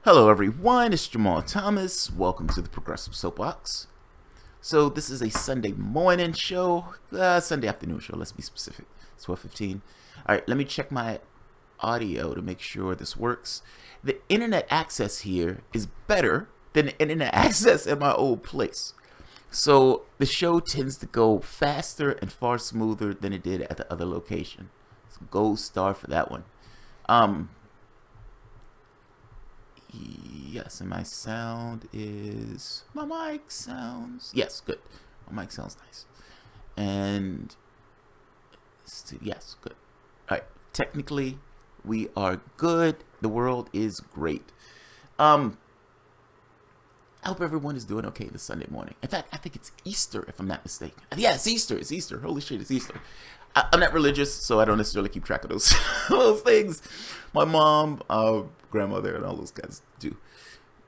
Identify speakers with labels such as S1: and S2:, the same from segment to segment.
S1: Hello everyone, it's Jamal Thomas. Welcome to the Progressive Soapbox. So this is a Sunday morning show, Sunday afternoon show, let's be specific. It's 12:15. Alright, let me check my audio to make sure this works. The internet access here is better than the internet access at my old place. So the show tends to go faster and far smoother than it did at the other location. So gold star for that one. Yes, and my sound is... My mic sounds... Yes, good. My mic sounds nice. And... Yes, good. Alright, technically, we are good. The world is great. I hope everyone is doing okay this Sunday morning. In fact, I think it's Easter, if I'm not mistaken. Yeah, it's Easter. It's Easter. Holy shit, it's Easter. I'm not religious, so I don't necessarily keep track of those those things. My mom, grandmother, and all those guys do.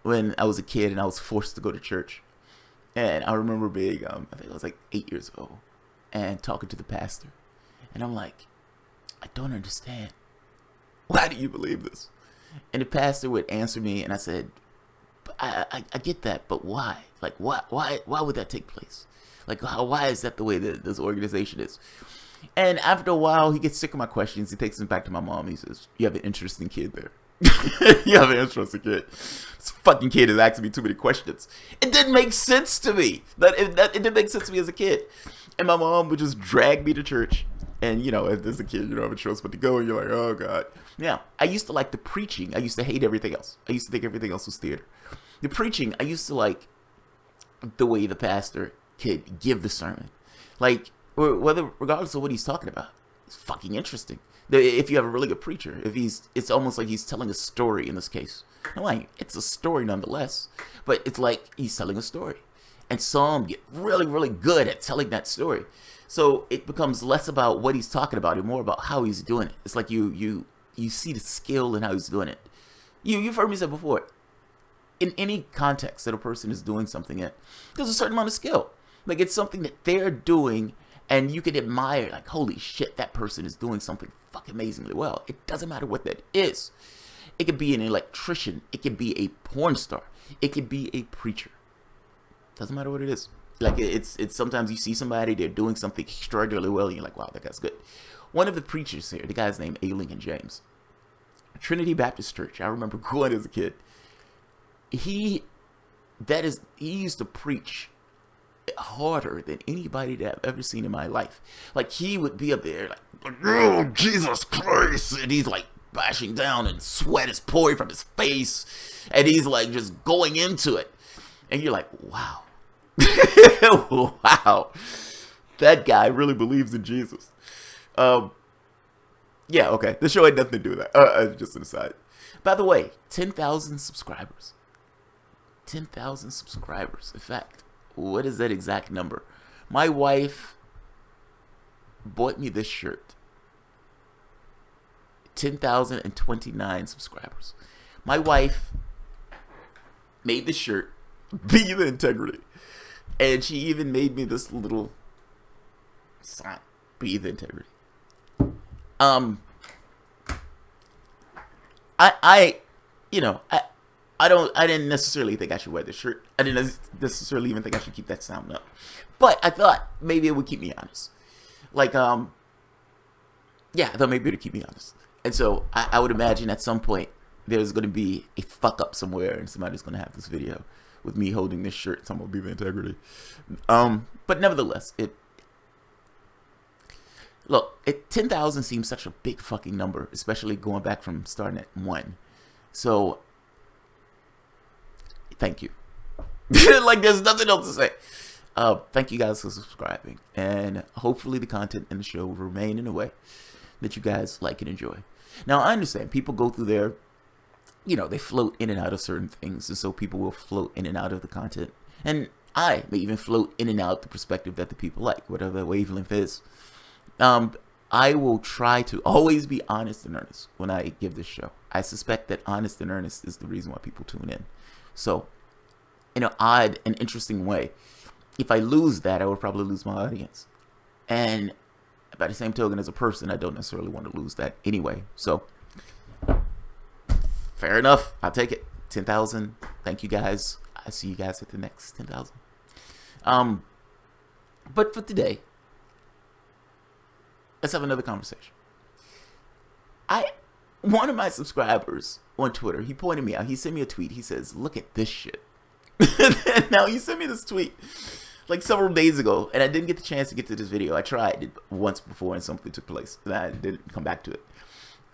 S1: When I was a kid and I was forced to go to church, and I remember being, I think I was like 8 years old, and talking to the pastor, and I'm like, I don't understand. Why do you believe this? And the pastor would answer me, and I said, I get that, but why? Like, why would that take place? Like, why is that the way that this organization is? And after a while, he gets sick of my questions. He takes them back to my mom. He says, you have an interesting kid there. You have an interesting kid. This fucking kid is asking me too many questions. It didn't make sense to me. It didn't make sense to me as a kid. And my mom would just drag me to church. And, you know, as a kid, you don't have a choice but to go. And you're like, oh, God. Now, I used to like the preaching. I used to hate everything else. I used to think everything else was theater. The preaching, I used to like the way the pastor could give the sermon. Like, regardless of what he's talking about, it's fucking interesting. If you have a really good preacher, it's almost like he's telling a story in this case. I'm like, it's a story nonetheless, but it's like he's telling a story. And some get really, really good at telling that story. So it becomes less about what he's talking about and more about how he's doing it. It's like you see the skill in how he's doing it. You've heard me say before, in any context that a person is doing something in, there's a certain amount of skill. Like, it's something that they're doing, and you can admire, like, holy shit, that person is doing something fucking amazingly well. It doesn't matter what that is. It could be an electrician. It could be a porn star. It could be a preacher. Doesn't matter what it is. Like, it's sometimes you see somebody, they're doing something extraordinarily well, and you're like, wow, that guy's good. One of the preachers here, the guy's named Ailing James, Trinity Baptist Church. I remember going as a kid. He used to preach harder than anybody that I've ever seen in my life. Like, he would be up there like, oh, Jesus Christ, and he's like bashing down and sweat is pouring from his face, and he's like just going into it, and you're like, wow. Wow, that guy really believes in Jesus. Yeah, okay, the show had nothing to do with that. Just an aside. By the way, 10,000 subscribers. 10,000 subscribers. In fact, what is that exact number? My wife bought me this shirt. 10,029 subscribers. My wife made this shirt, Be the Integrity. And she even made me this little sign, Be the Integrity. I didn't necessarily think I should wear this shirt. I didn't necessarily even think I should keep that sound up. But I thought maybe it would keep me honest. Like, yeah, I thought maybe it would keep me honest. And so I would imagine at some point there's going to be a fuck up somewhere and somebody's going to have this video with me holding this shirt. Someone will Be the Integrity. But nevertheless, 10,000 seems such a big fucking number, especially going back from starting at 1. So, thank you. Like, there's nothing else to say. Thank you guys for subscribing, and hopefully the content in the show will remain in a way that you guys like and enjoy. Now, I understand people go through their, they float in and out of certain things, and so people will float in and out of the content, and I may even float in and out the perspective that the people like, whatever the wavelength is. I will try to always be honest and earnest when I give this show. I suspect that honest and earnest is the reason why people tune in. So, in an odd and interesting way, if I lose that, I would probably lose my audience. And by the same token, as a person, I don't necessarily want to lose that anyway. So, fair enough. I'll take it. 10,000. Thank you guys. I see you guys at the next 10,000. But for today, let's have another conversation. One of my subscribers on Twitter, he pointed me out. He sent me a tweet. He says, "Look at this shit." Now, he sent me this tweet like several days ago, and I didn't get the chance to get to this video. I tried it once before, and something took place, and I didn't come back to it.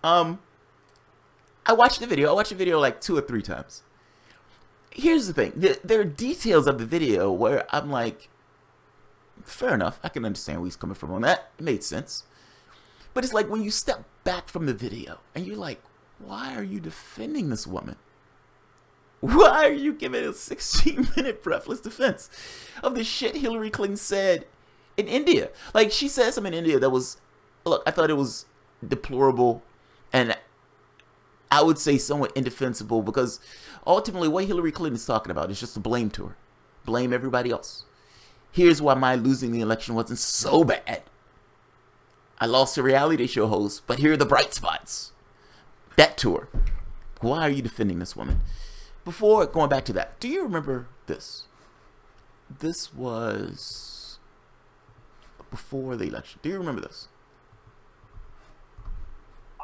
S1: I watched the video. I watched the video like 2 or 3 times. Here's the thing. There are details of the video where I'm like, fair enough. I can understand where he's coming from on that. It made sense. But it's like when you step back from the video and you're like, why are you defending this woman? Why are you giving a 16-minute breathless defense of the shit Hillary Clinton said in India? Like, she said something in India that was, look, I thought it was deplorable, and I would say somewhat indefensible, because ultimately what Hillary Clinton is talking about is just a blame tour. Blame everybody else. Here's why my losing the election wasn't so bad. I lost a reality show host, but here are the bright spots. That tour. Why are you defending this woman? Before going back to that, do you remember this? This was before the election. Do you remember this?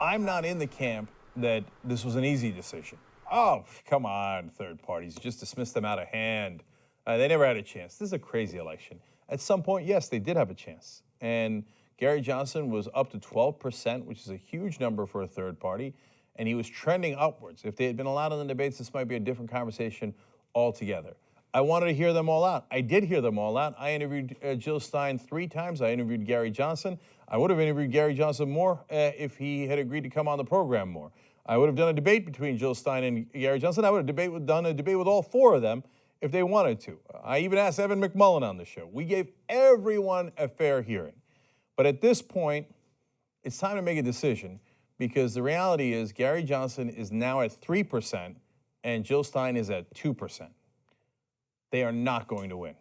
S2: I'm not in the camp that this was an easy decision. Oh, come on, third parties. You just dismissed them out of hand. They never had a chance. This is a crazy election. At some point, yes, they did have a chance. And Gary Johnson was up to 12%, which is a huge number for a third party, and he was trending upwards. If they had been allowed in the debates, this might be a different conversation altogether. I wanted to hear them all out. I did hear them all out. I interviewed Jill Stein 3 times. I interviewed Gary Johnson. I would have interviewed Gary Johnson more if he had agreed to come on the program more. I would have done a debate between Jill Stein and Gary Johnson. I would have done a debate with all 4 of them if they wanted to. I even asked Evan McMullen on the show. We gave everyone a fair hearing. But at this point, it's time to make a decision, because the reality is Gary Johnson is now at 3% and Jill Stein is at 2%. They are not going to win.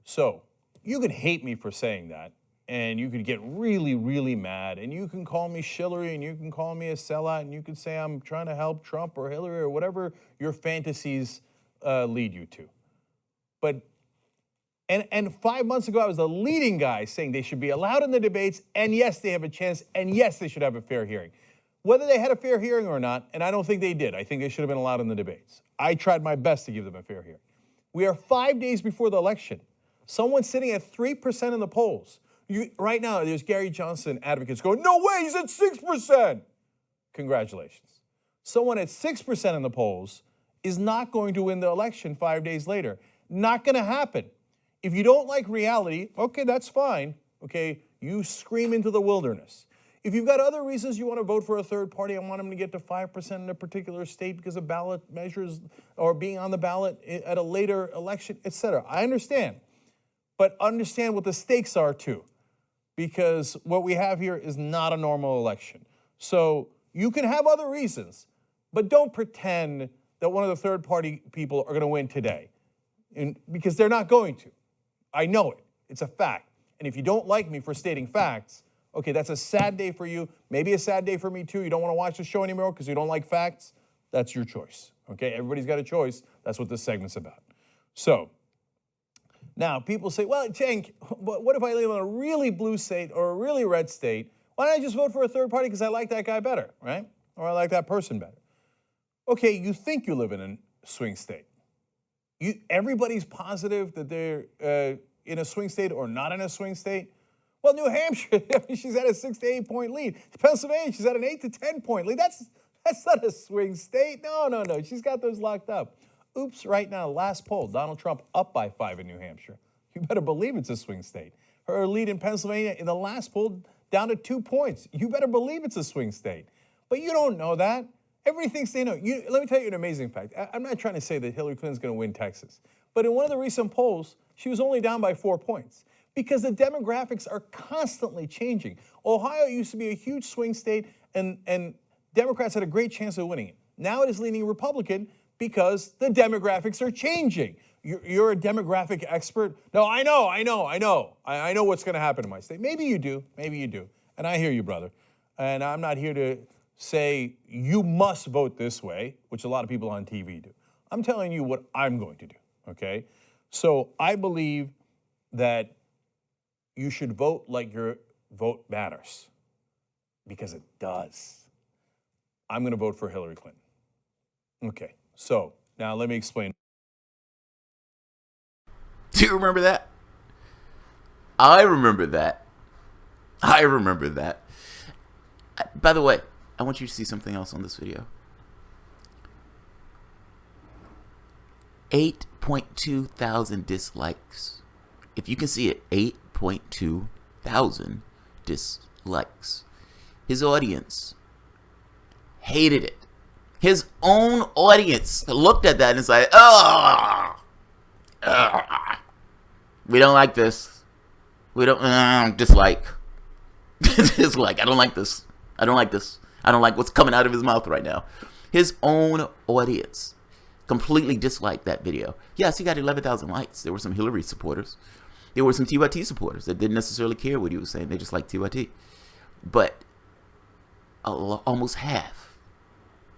S2: So you could hate me for saying that, and you could get really, really mad, and you can call me shillery, and you can call me a sellout, and you can say I'm trying to help Trump or Hillary or whatever your fantasies lead you to. But And 5 months ago, I was the leading guy saying they should be allowed in the debates, and yes, they have a chance, and yes, they should have a fair hearing. Whether they had a fair hearing or not, and I don't think they did, I think they should have been allowed in the debates. I tried my best to give them a fair hearing. We are 5 days before the election. Someone's sitting at 3% in the polls. Right now, there's Gary Johnson advocates going, no way, he's at 6%. Congratulations. Someone at 6% in the polls is not going to win the election 5 days later. Not going to happen. If you don't like reality, okay, that's fine. Okay, you scream into the wilderness. If you've got other reasons you want to vote for a third party and want them to get to 5% in a particular state because of ballot measures or being on the ballot at a later election, etc., I understand. But understand what the stakes are too, because what we have here is not a normal election. So you can have other reasons, but don't pretend that one of the third party people are going to win today, because they're not going to. I know it. It's a fact. And if you don't like me for stating facts, okay, that's a sad day for you. Maybe a sad day for me too. You don't want to watch the show anymore because you don't like facts. That's your choice. Okay, everybody's got a choice. That's what this segment's about. So now people say, well, Cenk, what if I live in a really blue state or a really red state? Why don't I just vote for a third party because I like that guy better, right? Or I like that person better. Okay, you think you live in a swing state. Everybody's positive that they're in a swing state or not in a swing state. Well, New Hampshire, she's at a 6 to 8 point lead. Pennsylvania, she's at an 8 to 10 point lead. That's not a swing state. No. She's got those locked up. Oops, right now, last poll, Donald Trump up by 5 in New Hampshire. You better believe it's a swing state. Her lead in Pennsylvania in the last poll down to 2 points. You better believe it's a swing state. But you don't know that. Everybody thinks they know. Let me tell you an amazing fact. I'm not trying to say that Hillary Clinton's going to win Texas. But in one of the recent polls, she was only down by 4 points because the demographics are constantly changing. Ohio used to be a huge swing state, and Democrats had a great chance of winning it. Now it is leaning Republican because the demographics are changing. You're a demographic expert? No, I know. I know what's going to happen in my state. Maybe you do. And I hear you, brother. And I'm not here to say you must vote this way, which a lot of people on TV do. I'm telling you what I'm going to do, okay? So I believe that you should vote like your vote matters, because it does. I'm going to vote for Hillary Clinton. Okay, so now let me explain.
S1: Do you remember that? I remember that. I remember that. By the way, I want you to see something else on this video. 8.2 thousand dislikes. If you can see it, 8.2 thousand dislikes. His audience hated it. His own audience looked at that and it's like, oh, we don't like this. We don't dislike. Dislike. I don't like this. I don't like this. I don't like what's coming out of his mouth right now. His own audience completely disliked that video. Yes, he got 11,000 likes. There were some Hillary supporters. There were some TYT supporters that didn't necessarily care what he was saying. They just liked TYT. But almost half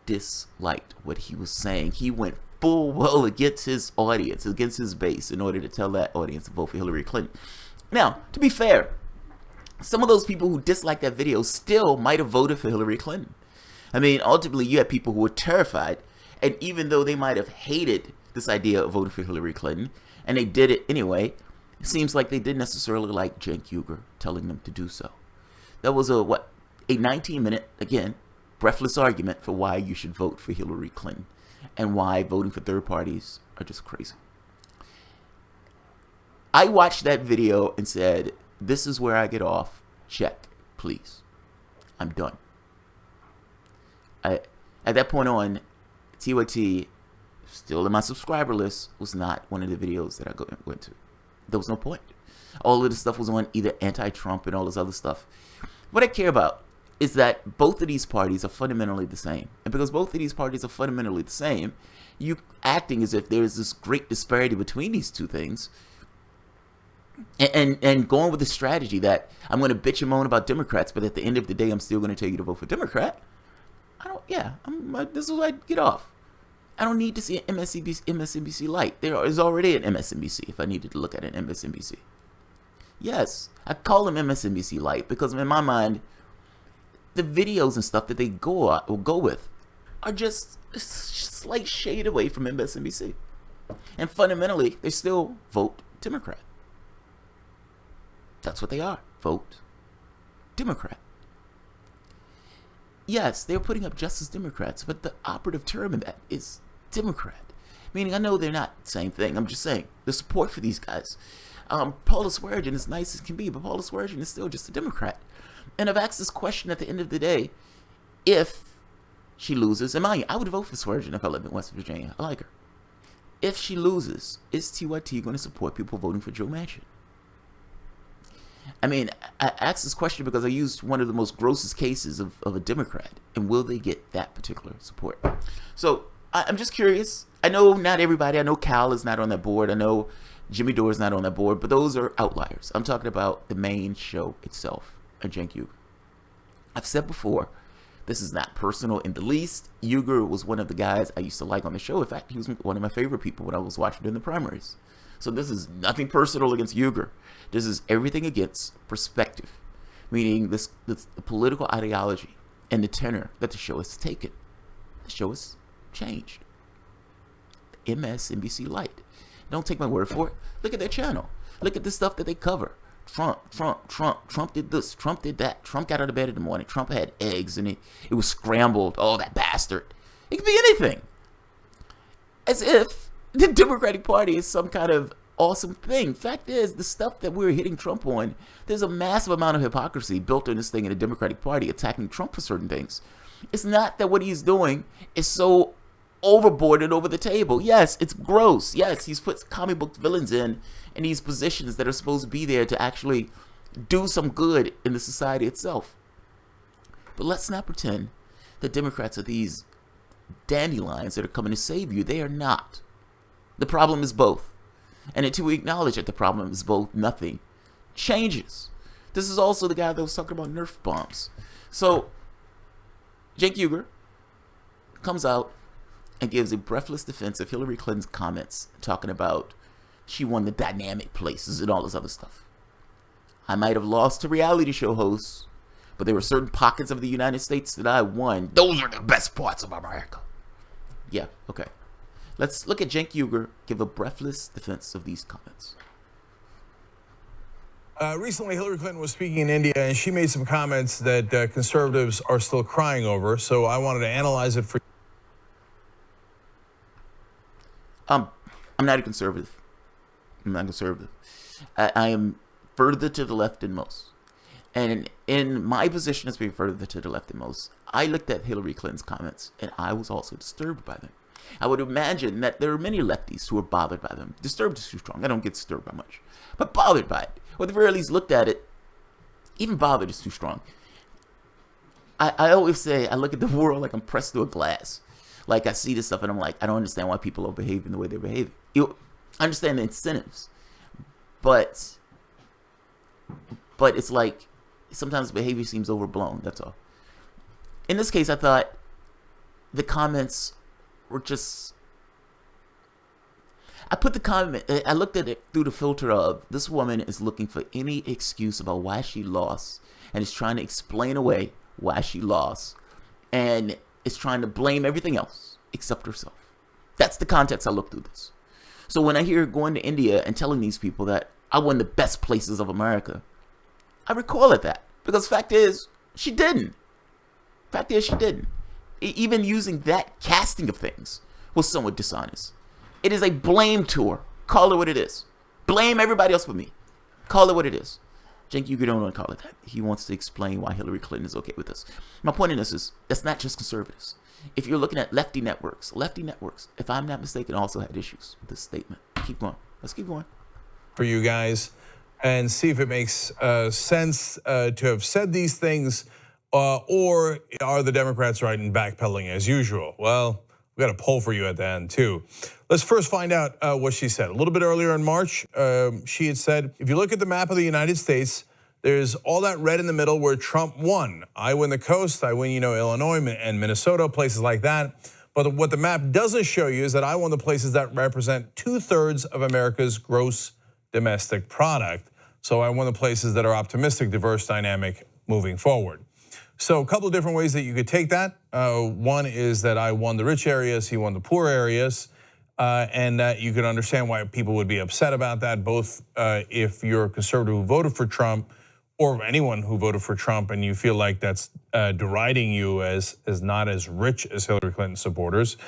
S1: disliked what he was saying. He went full well against his audience, against his base, in order to tell that audience to vote for Hillary Clinton. Now, to be fair, some of those people who disliked that video still might have voted for Hillary Clinton. I mean, ultimately, you had people who were terrified, and even though they might have hated this idea of voting for Hillary Clinton, and they did it anyway, it seems like they didn't necessarily like Cenk Uygur telling them to do so. That was a 19-minute, again, breathless argument for why you should vote for Hillary Clinton and why voting for third parties are just crazy. I watched that video and said, this is where I get off. Check, please. I'm done. At that point on, TYT, still in my subscriber list, was not one of the videos that I went to. There was no point. All of the stuff was on either anti-Trump and all this other stuff. What I care about is that both of these parties are fundamentally the same. And because both of these parties are fundamentally the same, you acting as if there's this great disparity between these two things, and going with the strategy that I'm going to bitch and moan about Democrats, but at the end of the day, I'm still going to tell you to vote for Democrat. This is where I get off. I don't need to see an MSNBC light. There is already an MSNBC if I needed to look at an MSNBC. Yes, I call them MSNBC light because in my mind, the videos and stuff that they go with are just a slight shade away from MSNBC. And fundamentally, they still vote Democrat. That's what they are. Vote Democrat. Yes, they're putting up just as Democrats, but the operative term in that is Democrat. Meaning, I know they're not the same thing. I'm just saying, the support for these guys. Paula Swearengin is nice as can be, but Paula Swearengin is still just a Democrat. And I've asked this question at the end of the day, if she loses, and mind you, I would vote for Swearengin if I lived in West Virginia. I like her. If she loses, is TYT going to support people voting for Joe Manchin? I mean, I asked this question because I used one of the most grossest cases of a Democrat, and will they get that particular support? So I'm just curious. I know not everybody. I know Cal is not on that board. I know Jimmy Dore is not on that board, but those are outliers. I'm talking about the main show itself, and Cenk Uygur. I've said before, this is not personal in the least. Uygur was one of the guys I used to like on the show. In fact, he was one of my favorite people when I was watching during the primaries. So this is nothing personal against Uygur. This is everything against perspective, meaning the political ideology and the tenor that the show has taken. The show has changed. MSNBC Light. Don't take my word for it. Look at their channel. Look at the stuff that they cover. Trump did this, Trump did that. Trump got out of bed in the morning. Trump had eggs and it was scrambled. Oh, that bastard. It could be anything. As if the Democratic Party is some kind of awesome thing. Fact is, the stuff that we're hitting Trump on, there's a massive amount of hypocrisy built in this thing in the Democratic Party, attacking Trump for certain things. It's not that what he's doing is so overboard and over the table. Yes, it's gross. Yes, he's put comic book villains in these positions that are supposed to be there to actually do some good in the society itself. But let's not pretend that Democrats are these dandelions that are coming to save you. They are not. The problem is both. And until we acknowledge that the problem is both, nothing changes. This is also the guy that was talking about Nerf bombs. So Cenk Uygur comes out and gives a breathless defense of Hillary Clinton's comments, talking about she won the dynamic places and all this other stuff. I might have lost to reality show hosts, but there were certain pockets of the United States that I won. Those are the best parts of America. Yeah, okay. Let's look at Cenk Uygur give a breathless defense of these comments.
S2: Recently, Hillary Clinton was speaking in India, and she made some comments that conservatives are still crying over. So I wanted to analyze it for.
S1: I'm not a conservative. I'm not conservative. I am further to the left than most. And in my position as being further to the left than most, I looked at Hillary Clinton's comments, and I was also disturbed by them. I would imagine that there are many lefties who are bothered by them. Disturbed is too strong. I don't get disturbed by much. But bothered by it. Or at the very least looked at it. Even bothered is too strong. I always say I look at the world like I'm pressed through a glass. Like I see this stuff and I'm like, I don't understand why people are behaving the way they're behaving. I understand the incentives. But it's like sometimes behavior seems overblown. That's all. In this case, I thought the comments were just. I looked at it through the filter of this woman is looking for any excuse about why she lost and is trying to explain away why she lost and is trying to blame everything else except herself. That's the context I look through this. So when I hear her going to India and telling these people that I won the best places of America, I recoil at that because fact is she didn't. Even using that casting of things was somewhat dishonest. It is a blame tour. Call it what it is. Blame everybody else but me. Call it what it is. Cenk Uygur don't want to call it that. He wants to explain why Hillary Clinton is okay with this. My point in this is that's not just conservatives. If you're looking at lefty networks, if I'm not mistaken, also had issues with this statement. Keep going. Let's keep going.
S2: For you guys and see if it makes sense to have said these things or are the Democrats right in backpedaling as usual? Well, we got a poll for you at the end too. Let's first find out what she said. A little bit earlier in March, she had said, if you look at the map of the United States, there's all that red in the middle where Trump won. I win the coast, I win, Illinois and Minnesota, places like that. But what the map doesn't show you is that I won the places that represent 2/3 of America's gross domestic product. So I won the places that are optimistic, diverse, dynamic, moving forward. So a couple of different ways that you could take that. One is that I won the rich areas, he won the poor areas. And that you can understand why people would be upset about that, both if you're a conservative who voted for Trump or anyone who voted for Trump and you feel like that's deriding you as not as rich as Hillary Clinton supporters.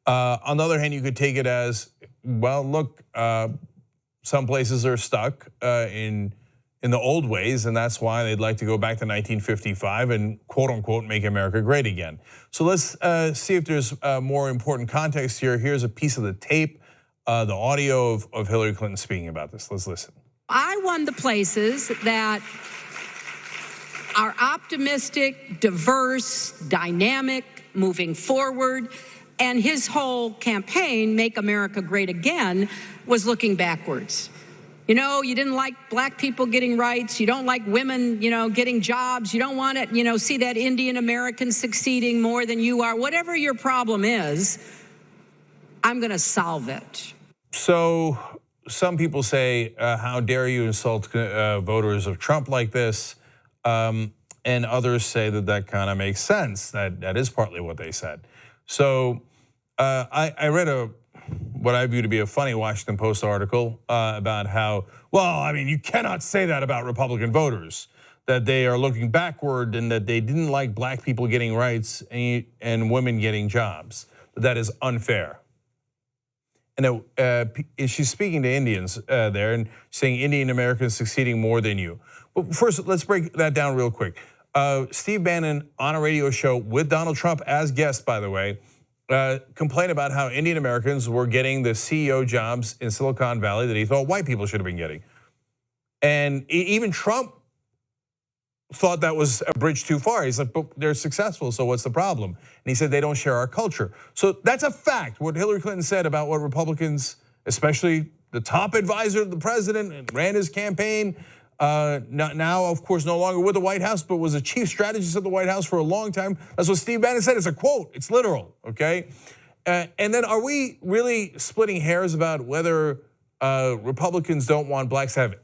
S2: On the other hand, you could take it as, well, look, some places are stuck in the old ways, and that's why they'd like to go back to 1955 and quote unquote make America great again. So let's see if there's more important context here. Here's a piece of the tape, the audio of Hillary Clinton speaking about this. Let's listen.
S3: I won the places that are optimistic, diverse, dynamic, moving forward. And his whole campaign, Make America Great Again, was looking backwards. You didn't like black people getting rights. You don't like women, getting jobs. You don't want to, see that Indian American succeeding more than you are. Whatever your problem is, I'm going to solve it.
S2: So some people say, how dare you insult voters of Trump like this? And others say that kind of makes sense. That is partly what they said. So I read what I view to be a funny Washington Post article about how, you cannot say that about Republican voters, that they are looking backward and that they didn't like black people getting rights and women getting jobs. That is unfair. And she's speaking to Indians there and saying Indian Americans succeeding more than you. But first, let's break that down real quick. Steve Bannon on a radio show with Donald Trump as guest, by the way, complained about how Indian Americans were getting the CEO jobs in Silicon Valley that he thought white people should have been getting. And even Trump thought that was a bridge too far. He's like, but they're successful, so what's the problem? And he said they don't share our culture. So that's a fact, what Hillary Clinton said about what Republicans, especially the top advisor of the president and ran his campaign, Now, of course, no longer with the White House, but was a chief strategist at the White House for a long time. That's what Steve Bannon said. It's a quote. It's literal, okay? And then are we really splitting hairs about whether Republicans don't want blacks to have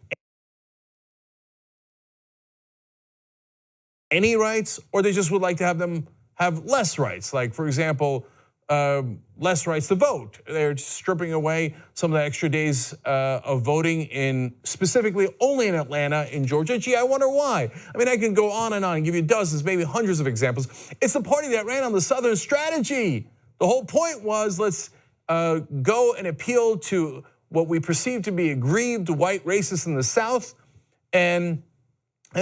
S2: any rights, or they just would like to have them have less rights? Like, for example, less rights to vote. They're stripping away some of the extra days of voting in specifically only in Atlanta, in Georgia. Gee, I wonder why. I mean, I can go on and give you dozens, maybe hundreds of examples. It's the party that ran on the Southern strategy. The whole point was, let's go and appeal to what we perceive to be aggrieved white racists in the South and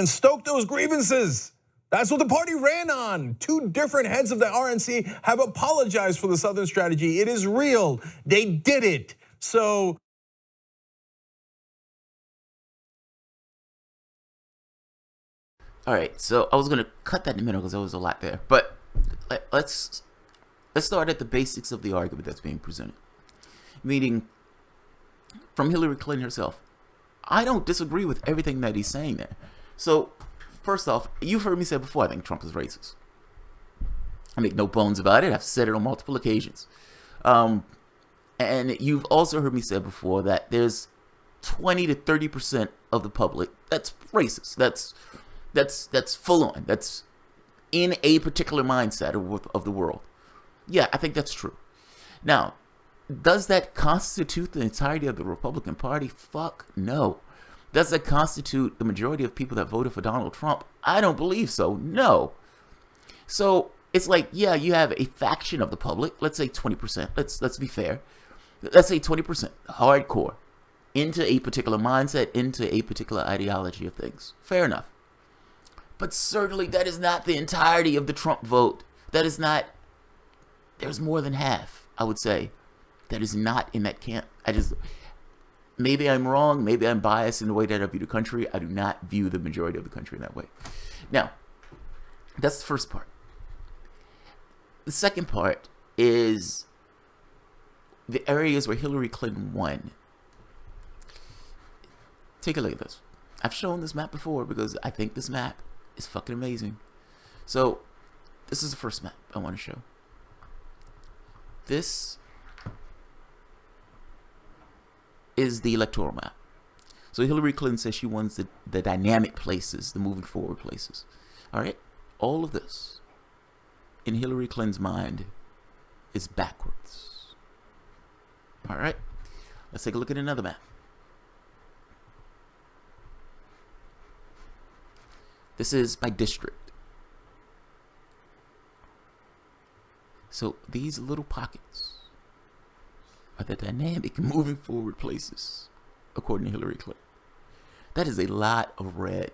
S2: stoke those grievances. That's what the party ran on. Two different heads of the RNC have apologized for the Southern strategy. It is real. They did it. So
S1: all right, so I was gonna cut that in a minute because there was a lot there, but let's start at the basics of the argument that's being presented. Meaning, from Hillary Clinton herself, I don't disagree with everything that he's saying there. So, first off, you've heard me say before, I think Trump is racist. I make no bones about it. I've said it on multiple occasions. And you've also heard me say before that there's 20 to 30% of the public that's racist. That's full on. That's in a particular mindset of the world. Yeah, I think that's true. Now, does that constitute the entirety of the Republican Party? Fuck no. Does that constitute the majority of people that voted for Donald Trump? I don't believe so. No. So it's like, yeah, you have a faction of the public. Let's say 20%. Let's be fair. Let's say 20%, hardcore, into a particular mindset, into a particular ideology of things. Fair enough. But certainly that is not the entirety of the Trump vote. That is not. There's more than half, I would say, that is not in that camp. Maybe I'm wrong. Maybe I'm biased in the way that I view the country. I do not view the majority of the country in that way. Now, that's the first part. The second part is the areas where Hillary Clinton won. Take a look at this. I've shown this map before because I think this map is fucking amazing. So, this is the first map I want to show. This is the electoral map. So Hillary Clinton says she wants the dynamic places, the moving forward places. All right? All of this, in Hillary Clinton's mind, is backwards. All right? Let's take a look at another map. This is by district. So these little pockets are the dynamic moving forward places, according to Hillary Clinton. That is a lot of red.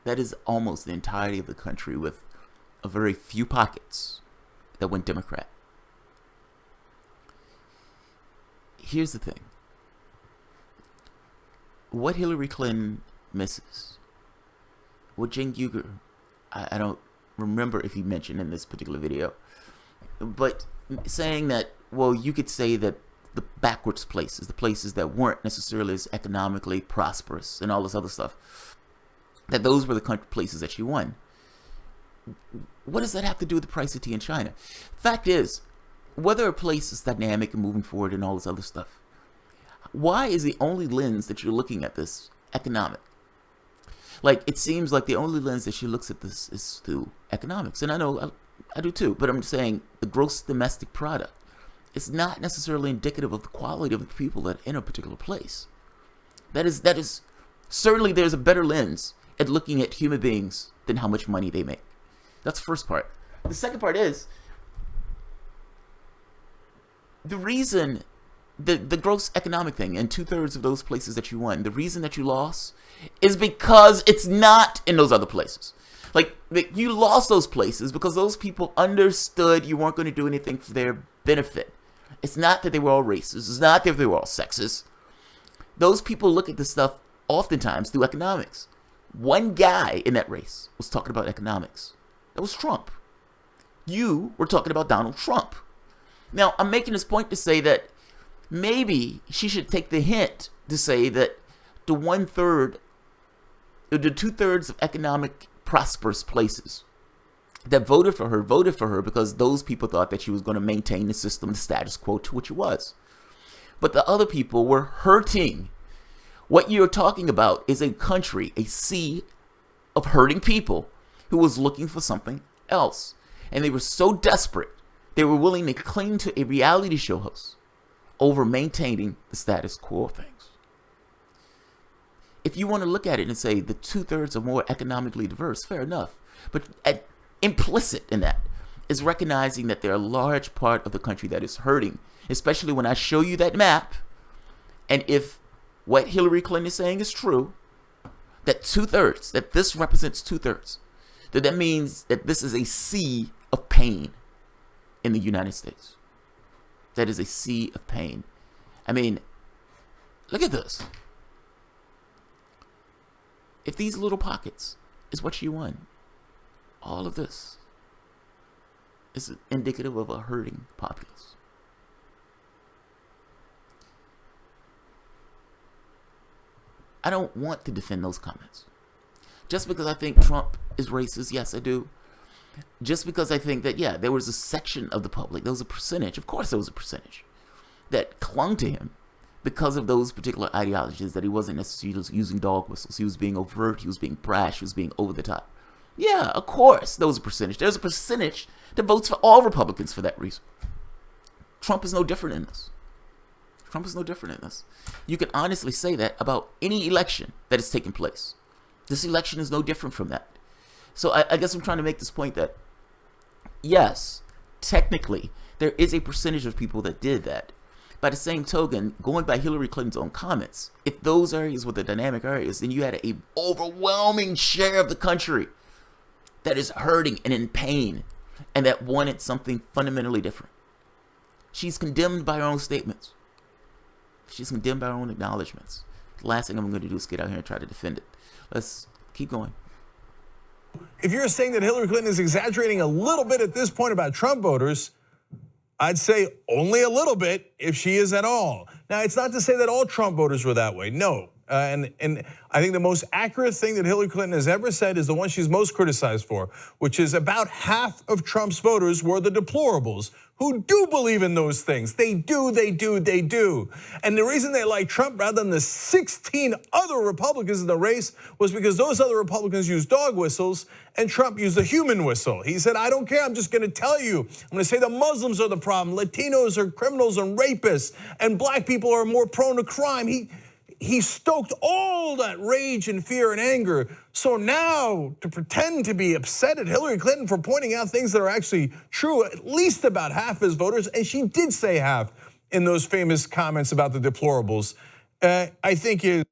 S1: That is almost the entirety of the country, with a very few pockets that went Democrat. Here's the thing. What Hillary Clinton misses, what Cenk Uygur, I don't remember if he mentioned in this particular video, but saying that, well, you could say that the backwards places, the places that weren't necessarily as economically prosperous and all this other stuff, that those were the places that she won. What does that have to do with the price of tea in China? Fact is, whether a place is dynamic and moving forward and all this other stuff, why is the only lens that you're looking at this economic? Like, it seems like the only lens that she looks at this is through economics. And I know I do too, but I'm saying the gross domestic product is not necessarily indicative of the quality of the people that are in a particular place. That is certainly, there's a better lens at looking at human beings than how much money they make. That's the first part. The second part is the reason the gross economic thing, and 2/3 of those places that you won, the reason that you lost is because it's not in those other places. Like, you lost those places because those people understood you weren't going to do anything for their benefit. It's not that they were all racist. It's not that they were all sexist. Those people look at this stuff oftentimes through economics. One guy in that race was talking about economics. That was Trump. You were talking about Donald Trump. Now, I'm making this point to say that maybe she should take the hint to say that the 1/3 the 2/3 of economic prosperous places that voted for her because those people thought that she was going to maintain the system, the status quo, to which it was. But the other people were hurting. What you're talking about is a country, a sea of hurting people who was looking for something else. And they were so desperate, they were willing to cling to a reality show host over maintaining the status quo of things. If you want to look at it and say the 2/3 are more economically diverse, fair enough. But implicit in that is recognizing that there are a large part of the country that is hurting, especially when I show you that map. And if what Hillary Clinton is saying is true, that 2/3, that this represents 2/3, that means that this is a sea of pain in the United States. That is a sea of pain. I mean, look at this. If these little pockets is what you want, all of this is indicative of a hurting populace. I don't want to defend those comments. Just because I think Trump is racist, yes, I do. Just because I think that, yeah, there was a section of the public, there was a percentage, of course there was a percentage, that clung to him because of those particular ideologies, that he wasn't necessarily using dog whistles. He was being overt, he was being brash, he was being over the top. Yeah, of course there was a percentage. There's a percentage that votes for all Republicans for that reason. Trump is no different in this. Trump is no different in this. You can honestly say that about any election that has taken place. This election is no different from that. So I guess I'm trying to make this point that, yes, technically, there is a percentage of people that did that. By the same token, going by Hillary Clinton's own comments, if those areas were the dynamic areas, then you had an overwhelming share of the country that is hurting and in pain and that wanted something fundamentally different. She's condemned by her own statements. She's condemned by her own acknowledgments. The last thing I'm going to do is get out here and try to defend it. Let's keep going.
S2: If you're saying that Hillary Clinton is exaggerating a little bit at this point about Trump voters, I'd say only a little bit, if she is at all. Now, it's not to say that all Trump voters were that way. No. And I think the most accurate thing that Hillary Clinton has ever said is the one she's most criticized for, which is about half of Trump's voters were the deplorables who do believe in those things. They do. And the reason they like Trump rather than the 16 other Republicans in the race was because those other Republicans used dog whistles and Trump used a human whistle. He said, I don't care, I'm just gonna tell you. I'm gonna say the Muslims are the problem, Latinos are criminals and rapists, and black people are more prone to crime. He stoked all that rage and fear and anger. So now to pretend to be upset at Hillary Clinton for pointing out things that are actually true, at least about half his voters, and she did say half in those famous comments about the deplorables, I think is.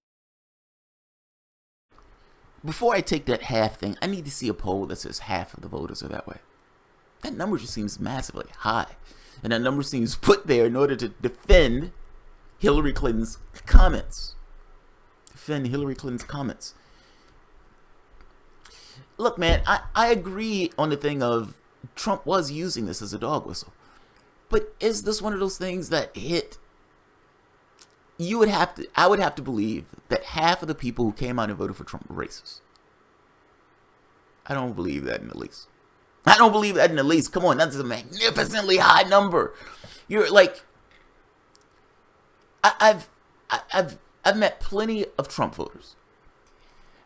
S1: Before I take that half thing, I need to see a poll that says half of the voters are that way. That number just seems massively high. And that number seems put there in order to defend Hillary Clinton's comments. Look, man, I agree on the thing of Trump was using this as a dog whistle. But is this one of those things that hit? I would have to believe that half of the people who came out and voted for Trump were racist. I don't believe that in the least. Come on, that's a magnificently high number. You're like, I've met plenty of Trump voters.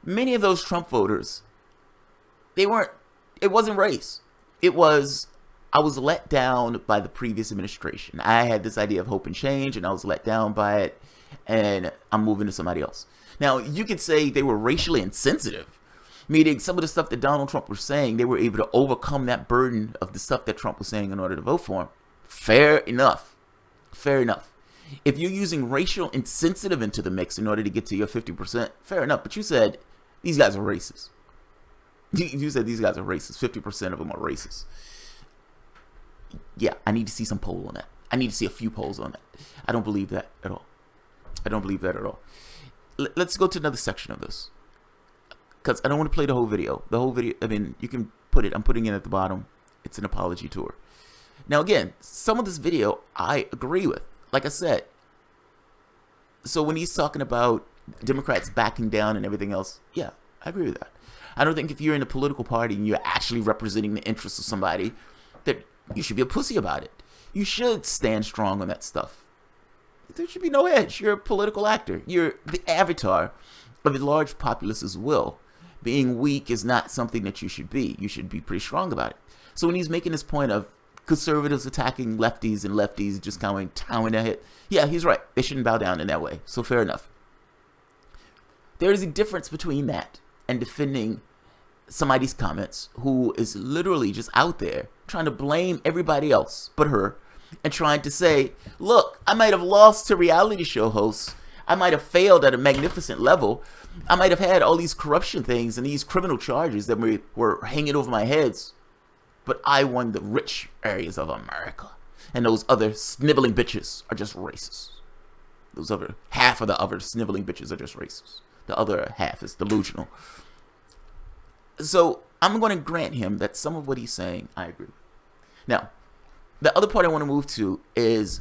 S1: Many of those Trump voters, it wasn't race. It was, I was let down by the previous administration. I had this idea of hope and change, and I was let down by it, and I'm moving to somebody else. Now, you could say they were racially insensitive, meaning some of the stuff that Donald Trump was saying, they were able to overcome that burden of the stuff that Trump was saying in order to vote for him. Fair enough. If you're using racial insensitive into the mix in order to get to your 50%, fair enough. But you said these guys are racist. You said these guys are racist. 50% of them are racist. Yeah, I need to see some poll on that. I need to see a few polls on that. I don't believe that at all. Let's go to another section of this, because I don't want to play the whole video. I mean, you can put it. I'm putting it at the bottom. It's an apology tour. Now, again, some of this video I agree with. Like I said, so when he's talking about Democrats backing down and everything else, yeah, I agree with that. I don't think if you're in a political party and you're actually representing the interests of somebody, that you should be a pussy about it. You should stand strong on that stuff. There should be no edge. You're a political actor. You're the avatar of a large populace's will. Being weak is not something that you should be. You should be pretty strong about it. So when he's making this point of conservatives attacking lefties and lefties just kind of towing their head, yeah, he's right. They shouldn't bow down in that way. So fair enough. There is a difference between that and defending somebody's comments who is literally just out there trying to blame everybody else but her and trying to say, look, I might have lost to reality show hosts. I might have failed at a magnificent level. I might have had all these corruption things and these criminal charges that were hanging over my heads. But I won the rich areas of America. And those other sniveling bitches are just racist. Those other half of the other sniveling bitches are just racist. The other half is delusional. So I'm going to grant him that some of what he's saying, I agree with. Now, the other part I want to move to is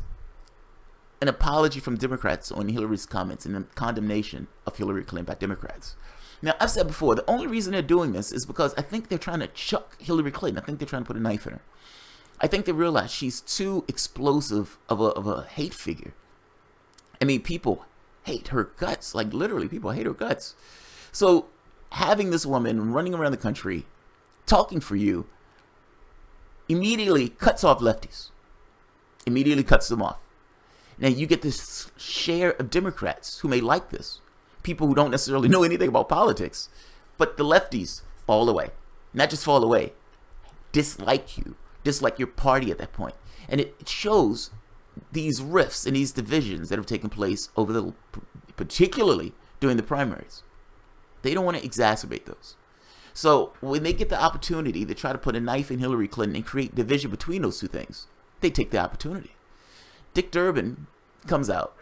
S1: an apology from Democrats on Hillary's comments and the condemnation of Hillary Clinton by Democrats. Now, I've said before, the only reason they're doing this is because I think they're trying to chuck Hillary Clinton. I think they're trying to put a knife in her. I think they realize she's too explosive of a hate figure. I mean, people hate her guts. Like, literally, people hate her guts. So having this woman running around the country talking for you immediately cuts off lefties. Immediately cuts them off. Now you get this share of Democrats who may like this. People who don't necessarily know anything about politics. But the lefties fall away. Not just fall away. Dislike you. Dislike your party at that point. And it shows these rifts and these divisions that have taken place over particularly during the primaries. They don't want to exacerbate those. So when they get the opportunity to try to put a knife in Hillary Clinton and create division between those two things, they take the opportunity. Dick Durbin comes out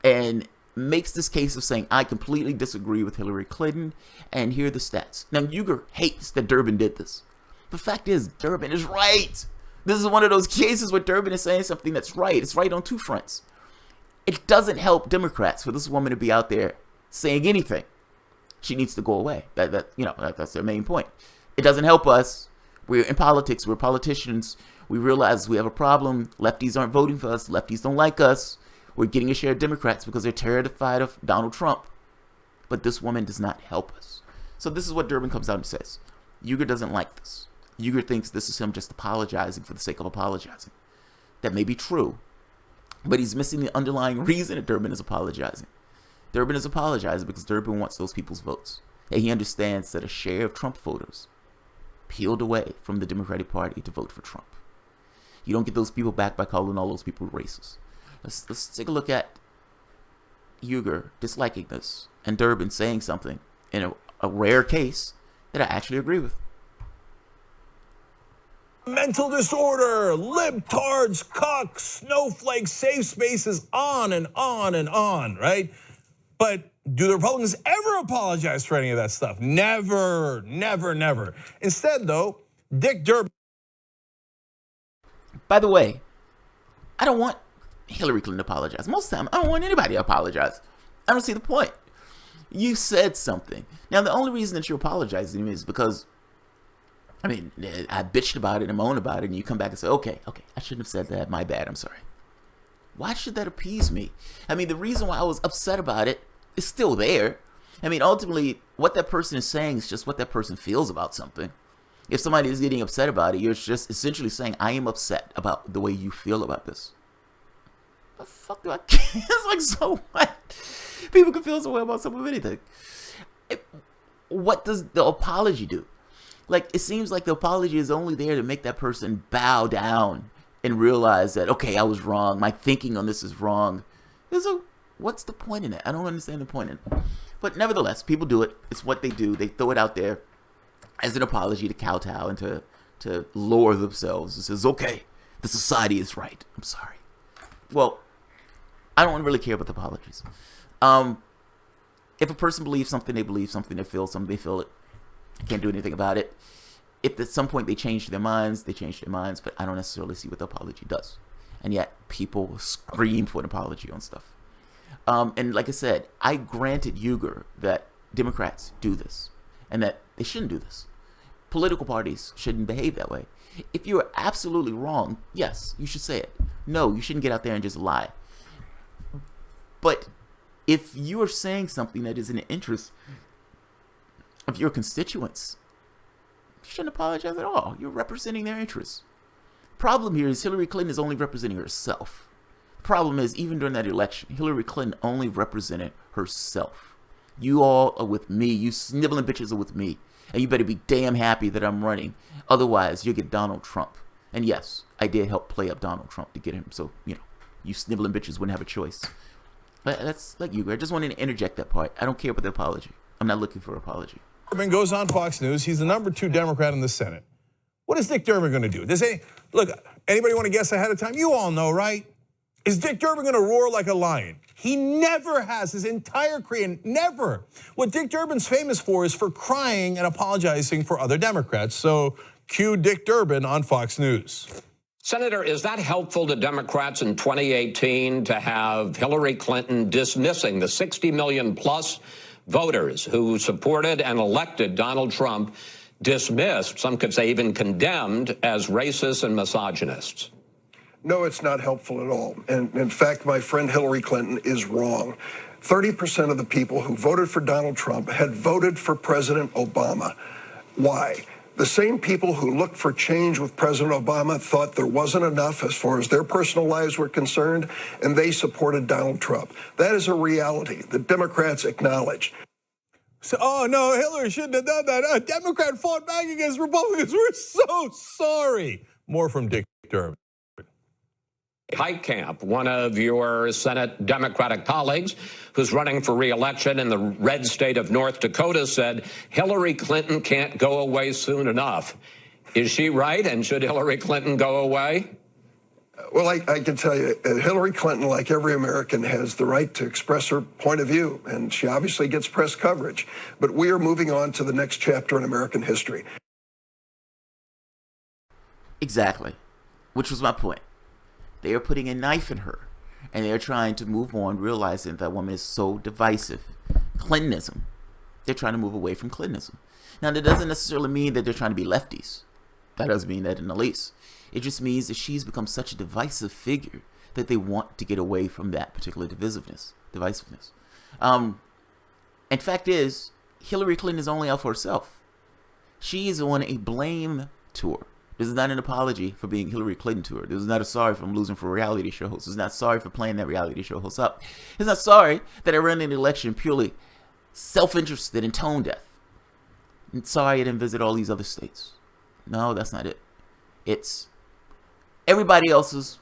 S1: and makes this case of saying, I completely disagree with Hillary Clinton, and here are the stats. Now, Uygur hates that Durbin did this. The fact is, Durbin is right. This is one of those cases where Durbin is saying something that's right. It's right on two fronts. It doesn't help Democrats for this woman to be out there saying anything. She needs to go away. That's their main point. It doesn't help us. We're in politics. We're politicians. We realize we have a problem. Lefties aren't voting for us. Lefties don't like us. We're getting a share of Democrats because they're terrified of Donald Trump. But this woman does not help us. So this is what Durbin comes out and says. Uygur doesn't like this. Uygur thinks this is him just apologizing for the sake of apologizing. That may be true. But he's missing the underlying reason that Durbin is apologizing. Durbin is apologizing because Durbin wants those people's votes. And he understands that a share of Trump voters peeled away from the Democratic Party to vote for Trump. You don't get those people back by calling all those people racist. Let's take a look at Uygur disliking this and Durbin saying something in a rare case that I actually agree with.
S2: Mental disorder, libtards, cucks, snowflakes, safe spaces, on and on and on, right? But do the Republicans ever apologize for any of that stuff? Never, never, never. Instead, though, Dick Durbin.
S1: By the way, I don't want Hillary Clinton to apologize. Most of the time, I don't want anybody to apologize. I don't see the point. You said something. Now, the only reason that you're apologizing is because, I bitched about it and moaned about it, and you come back and say, okay, I shouldn't have said that. My bad. I'm sorry. Why should that appease me? The reason why I was upset about it is still there. Ultimately, what that person is saying is just what that person feels about something. If somebody is getting upset about it, you're just essentially saying, I am upset about the way you feel about this. The fuck do I care? It's like, so what? People can feel so way about some of anything. What does the apology do? It seems like the apology is only there to make that person bow down and realize that, okay, I was wrong. My thinking on this is wrong. What's the point in it? I don't understand the point in it. But nevertheless, people do it. It's what they do. They throw it out there as an apology to kowtow and to lower themselves. It says, okay, the society is right. I'm sorry. Well, I don't really care about the apologies. If a person believes something, they believe something. They feel something, they feel it. I can't do anything about it. If at some point they change their minds, they change their minds. But I don't necessarily see what the apology does. And yet people scream for an apology on stuff. And like I said, I granted Uygur that Democrats do this. and that they shouldn't do this. Political parties shouldn't behave that way. If you are absolutely wrong, yes, you should say it. No, you shouldn't get out there and just lie. But if you are saying something that is in the interest of your constituents, you shouldn't apologize at all. You're representing their interests. Problem here is Hillary Clinton is only representing herself. The problem is, even during that election, Hillary Clinton only represented herself. You all are with me. You sniveling bitches are with me. And you better be damn happy that I'm running. Otherwise, you'll get Donald Trump. And yes, I did help play up Donald Trump to get him. So, you sniveling bitches wouldn't have a choice. But that's like you. I just wanted to interject that part. I don't care about the apology. I'm not looking for an apology.
S2: Durbin goes on Fox News. He's the number 2 Democrat in the Senate. What is Dick Durbin going to do? Look, anybody want to guess ahead of time? You all know, right? Is Dick Durbin going to roar like a lion? He never has, his entire career, never. What Dick Durbin's famous for is for crying and apologizing for other Democrats. So cue Dick Durbin on Fox News.
S4: Senator, is that helpful to Democrats in 2018 to have Hillary Clinton dismissing the 60 million plus voters who supported and elected Donald Trump, dismissed, some could say even condemned, as racists and misogynists?
S5: No, it's not helpful at all. And in fact, my friend Hillary Clinton is wrong. 30% of the people who voted for Donald Trump had voted for President Obama. Why? The same people who looked for change with President Obama thought there wasn't enough as far as their personal lives were concerned, and they supported Donald Trump. That is a reality that Democrats acknowledge.
S2: So, oh no, Hillary shouldn't have done that. A Democrat fought back against Republicans. We're so sorry. More from Dick Durbin.
S4: Heitkamp, one of your Senate Democratic colleagues who's running for re-election in the red state of North Dakota, said Hillary Clinton can't go away soon enough. Is she right? And should Hillary Clinton go away?
S5: Well, I can tell you, Hillary Clinton, like every American, has the right to express her point of view, and she obviously gets press coverage. But we are moving on to the next chapter in American history.
S1: Exactly. Which was my point. They are putting a knife in her, and they are trying to move on, realizing that woman is so divisive. Clintonism. They're trying to move away from Clintonism. Now, that doesn't necessarily mean that they're trying to be lefties. That doesn't mean that in the least. It just means that she's become such a divisive figure that they want to get away from that particular divisiveness. And fact is, Hillary Clinton is only out for herself. She is on a blame tour. This is not an apology for being Hillary Clinton to her. This is not a sorry for losing for a reality show host. This is not sorry for playing that reality show host up. It's not sorry that I ran an election purely self-interested in tone deaf. And sorry I didn't visit all these other states. No, that's not it. It's everybody else was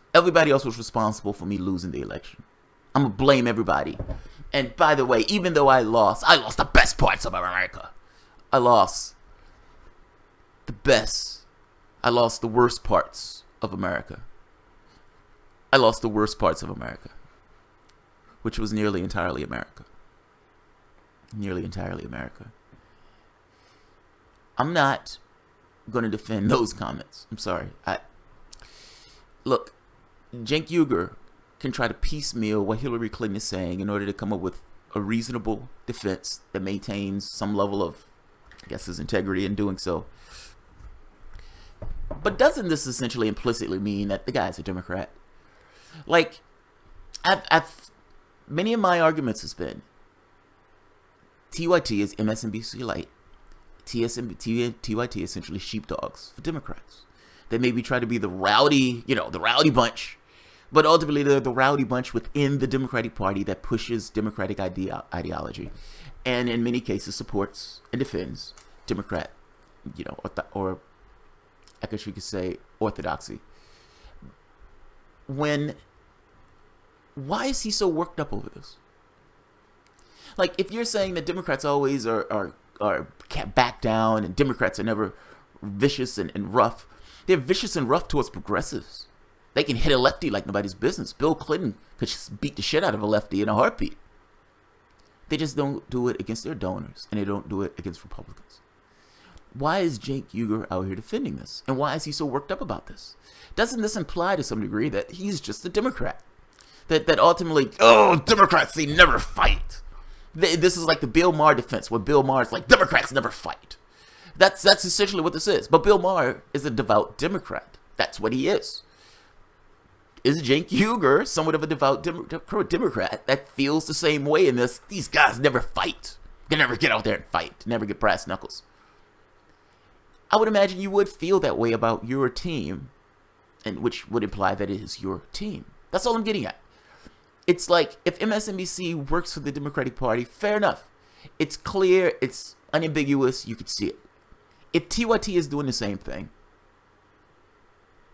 S1: responsible for me losing the election. I'm going to blame everybody. And by the way, even though I lost the best parts of America. I lost the best. I lost the worst parts of America. I lost the worst parts of America, which was nearly entirely America. Nearly entirely America. I'm not going to defend those comments. I'm sorry. Look, Cenk Uygur can try to piecemeal what Hillary Clinton is saying in order to come up with a reasonable defense that maintains some level of, I guess, his integrity in doing so. But doesn't this essentially implicitly mean that the guy's a Democrat? Like, many of my arguments has been TYT is MSNBC light. TYT essentially sheepdogs for Democrats. They maybe try to be the rowdy bunch, but ultimately they're the rowdy bunch within the Democratic Party that pushes Democratic ideology, and in many cases supports and defends Democrat, or I guess you could say orthodoxy. Why is he so worked up over this? Like, if you're saying that Democrats always can't back down, and Democrats are never vicious and rough, they're vicious and rough towards progressives. They can hit a lefty like nobody's business. Bill Clinton could just beat the shit out of a lefty in a heartbeat. They just don't do it against their donors, and they don't do it against Republicans. Why is Cenk Uygur out here defending this? And why is he so worked up about this? Doesn't this imply to some degree that he's just a Democrat? That ultimately, Democrats, they never fight. This is like the Bill Maher defense, where Bill Maher's like, Democrats never fight. That's essentially what this is. But Bill Maher is a devout Democrat. That's what he is. Is Cenk Uygur somewhat of a devout Democrat that feels the same way in this? These guys never fight. They never get out there and fight. Never get brass knuckles. I would imagine you would feel that way about your team, and which would imply that it is your team. That's all I'm getting at. It's like, if MSNBC works for the Democratic Party, fair enough. It's clear, it's unambiguous, you could see it. If TYT is doing the same thing,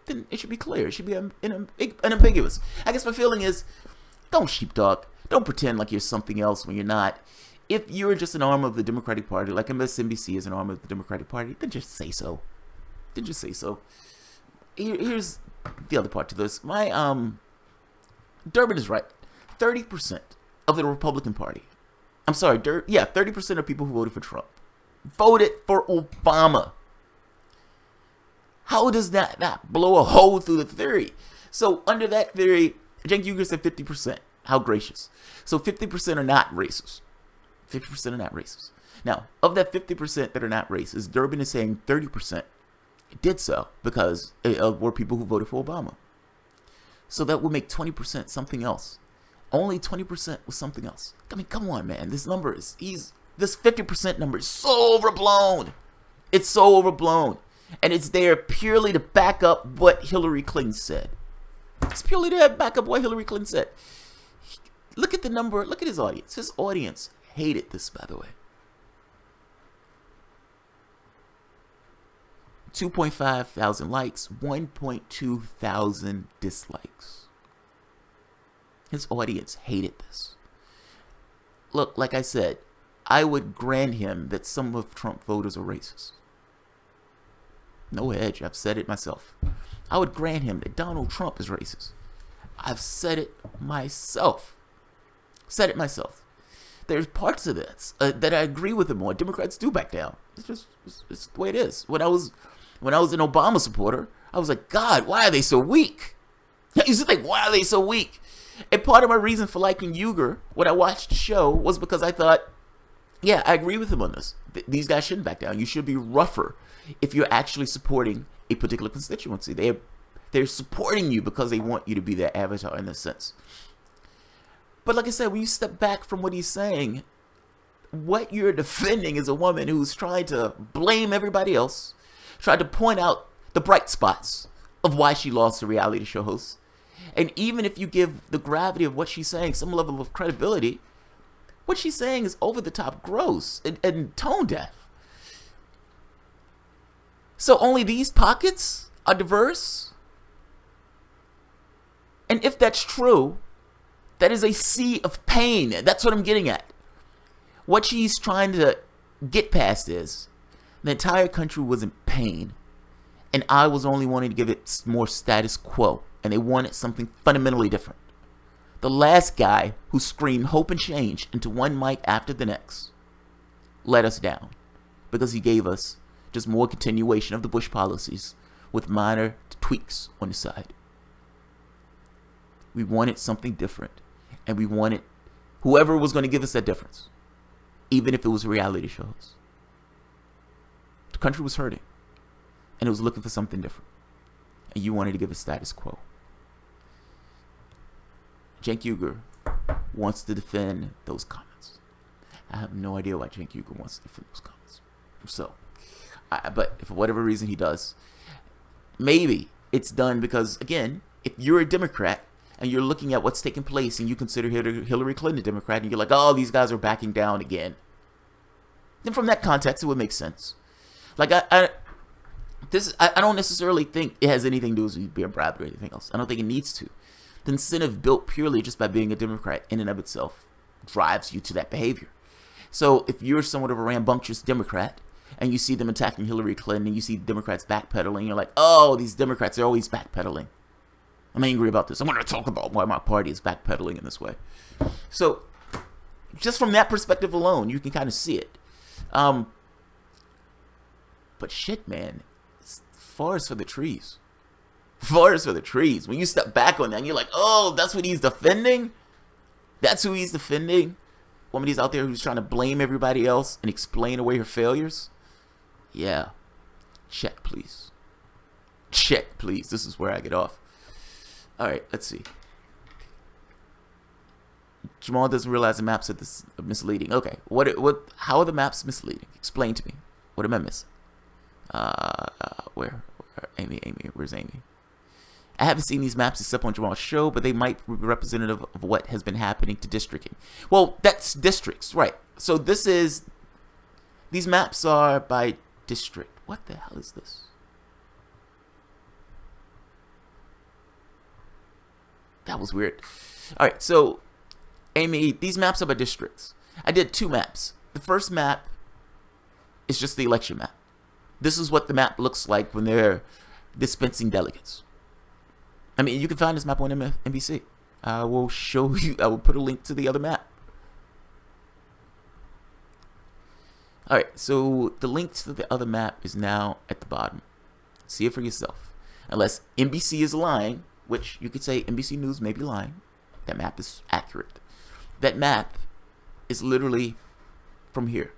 S1: then it should be clear. It should be unambiguous. I guess my feeling is, don't sheepdog. Don't pretend like you're something else when you're not. If you're just an arm of the Democratic Party, like MSNBC is an arm of the Democratic Party, then just say so. Then just say so. Here's the other part to this. Durbin is right. 30% of the Republican Party, 30% of people who voted for Trump voted for Obama. How does that not blow a hole through the theory? So under that theory, Cenk Uygur said 50%. How gracious. So 50% are not racist. 50% are not racist. Now, of that 50% that are not racist, Durbin is saying 30% did so because were people who voted for Obama. So that would make 20% something else. Only 20% was something else. I mean, come on, man. This number is, this 50% number is so overblown. It's so overblown. And it's there purely to back up what Hillary Clinton said. It's purely to back up what Hillary Clinton said. Look at the number. Look at his audience. His audience hated this, by the way. 2.5 thousand likes, 1.2 thousand dislikes. His audience hated this. Look, like I said, I would grant him that some of Trump voters are racist. No hedge, I've said it myself. I would grant him that Donald Trump is racist. I've said it myself. There's parts of this that I agree with him on. Democrats do back down. It's the way it is. When I was an Obama supporter, I was like, God, why are they so weak? I used to think, why are they so weak? And part of my reason for liking Uygur when I watched the show was because I thought, yeah, I agree with him on this. These guys shouldn't back down. You should be rougher if you're actually supporting a particular constituency. They're supporting you because they want you to be their avatar in a sense. But like I said, when you step back from what he's saying, what you're defending is a woman who's trying to blame everybody else, tried to point out the bright spots of why she lost the reality show host. And even if you give the gravity of what she's saying some level of credibility, what she's saying is over the top gross and tone deaf. So only these pockets are diverse? And if that's true, that is a sea of pain. That's what I'm getting at. What she's trying to get past is the entire country was in pain, and I was only wanting to give it more status quo, and they wanted something fundamentally different. The last guy who screamed hope and change into one mic after the next let us down because he gave us just more continuation of the Bush policies with minor tweaks on the side. We wanted something different, and we wanted whoever was going to give us that difference, even if it was reality shows. The country was hurting, and it was looking for something different, and you wanted to give it status quo. Cenk Uygur wants to defend those comments. I have no idea why Cenk Uygur wants to defend those comments. So, but for whatever reason he does, maybe it's done because, again, if you're a Democrat and you're looking at what's taking place and you consider Hillary Clinton a Democrat and you're like, oh, these guys are backing down again, then from that context it would make sense. Like I don't necessarily think it has anything to do with being bribed or anything else. I don't think it needs to. The incentive built purely just by being a Democrat in and of itself drives you to that behavior. So if you're somewhat of a rambunctious Democrat and you see them attacking Hillary Clinton and you see Democrats backpedaling, you're like, oh, these Democrats are always backpedaling. I'm angry about this. I'm going to talk about why my party is backpedaling in this way. So just from that perspective alone, you can kind of see it. But shit, man, forest for the trees. Forest for the trees. When you step back on that, and you're like, oh, that's what he's defending? That's who he's defending? Woman out there who's trying to blame everybody else and explain away her failures. Yeah. Check, please. Check, please. This is where I get off. All right, let's see. Jamal doesn't realize the maps are misleading. Okay, how are the maps misleading? Explain to me. What am I missing? Where Amy, where's Amy? I haven't seen these maps except on Jamal's show, but they might be representative of what has been happening to districting. Well, that's districts, right? So these maps are by district. What the hell is this? That was weird. All right, so Amy, these maps are by districts. I did 2 maps. The first map is just the election map. This is what the map looks like when they're dispensing delegates. I mean, you can find this map on NBC. I will show you. I will put a link to the other map. All right, so the link to the other map is now at the bottom. See it for yourself. Unless NBC is lying, which you could say NBC News may be lying. That map is accurate. That map is literally from here.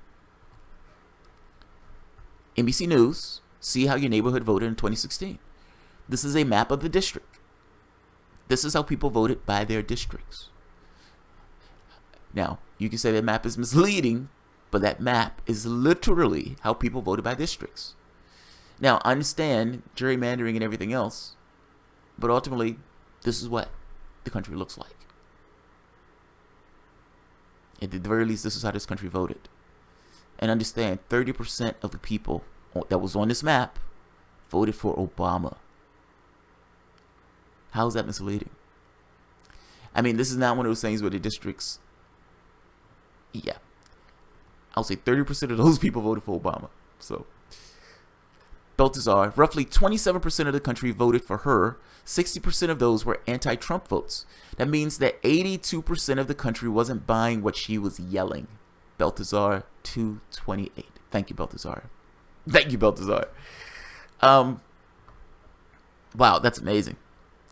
S1: NBC News, see how your neighborhood voted in 2016. This is a map of the district. This is how people voted by their districts. Now, you can say that map is misleading, but that map is literally how people voted by districts. Now, I understand gerrymandering and everything else, but ultimately, this is what the country looks like. At the very least, this is how this country voted. And understand, 30% of the people that was on this map voted for Obama. How is that misleading? I mean, this is not one of those things where the districts... Yeah. I'll say 30% of those people voted for Obama. So, Baltazar, roughly 27% of the country voted for her. 60% of those were anti-Trump votes. That means that 82% of the country wasn't buying what she was yelling. Baltazar 228. Thank you, Baltazar. Thank you, Baltazar. Wow, that's amazing.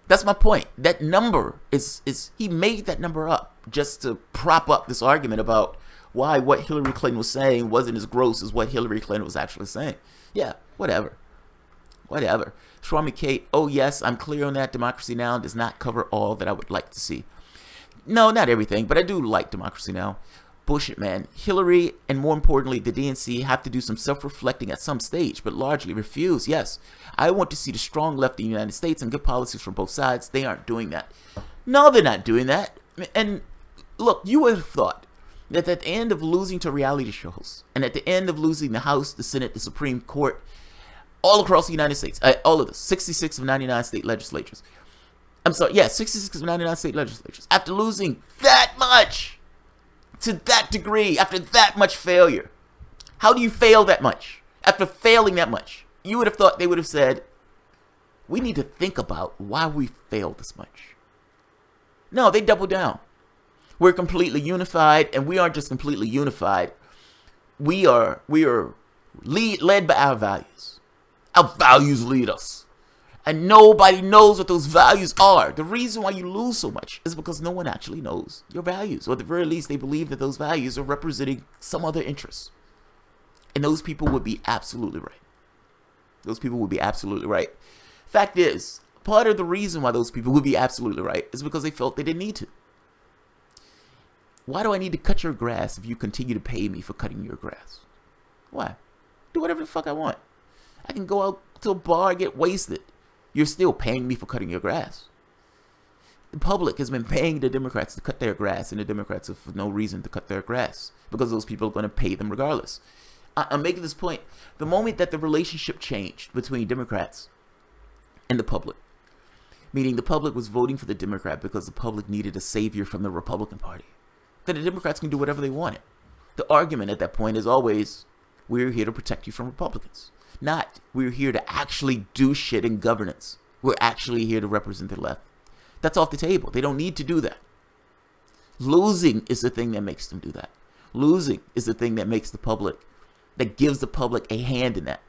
S1: That's my point. That number is he made that number up just to prop up this argument about why what Hillary Clinton was saying wasn't as gross as what Hillary Clinton was actually saying. Yeah, whatever. Swami Kate, oh yes, I'm clear on that. Democracy Now! Does not cover all that I would like to see. No, not everything, but I do like Democracy Now! Bullshit, man. Hillary, and more importantly, the DNC, have to do some self-reflecting at some stage, but largely refuse. Yes, I want to see the strong left in the United States and good policies from both sides. They aren't doing that. No, they're not doing that. And look, you would have thought that at the end of losing to reality shows, and at the end of losing the House, the Senate, the Supreme Court, all across the United States, all of the 66 of 99 state legislatures. I'm sorry, yeah, 66 of 99 state legislatures. After losing that much, to that degree, after that much failure, how do you fail that much? After failing that much, you would have thought they would have said, we need to think about why we failed this much. No, they double down. We're completely unified, and we aren't just completely unified. We are led by our values. Our values lead us. And nobody knows what those values are. The reason why you lose so much is because no one actually knows your values. Or at the very least, they believe that those values are representing some other interests. And those people would be absolutely right. Those people would be absolutely right. Fact is, part of the reason why those people would be absolutely right is because they felt they didn't need to. Why do I need to cut your grass if you continue to pay me for cutting your grass? Why? Do whatever the fuck I want. I can go out to a bar and get wasted. You're still paying me for cutting your grass. The public has been paying the Democrats to cut their grass, and the Democrats have no reason to cut their grass because those people are going to pay them regardless. I'm making this point. The moment that the relationship changed between Democrats and the public, meaning the public was voting for the Democrat because the public needed a savior from the Republican Party, then the Democrats can do whatever they wanted. The argument at that point is always, we're here to protect you from Republicans. Not, we're here to actually do shit in governance. We're actually here to represent the left. That's off the table. They don't need to do that. Losing is the thing that makes them do that. Losing is the thing that makes the public, that gives the public a hand in that.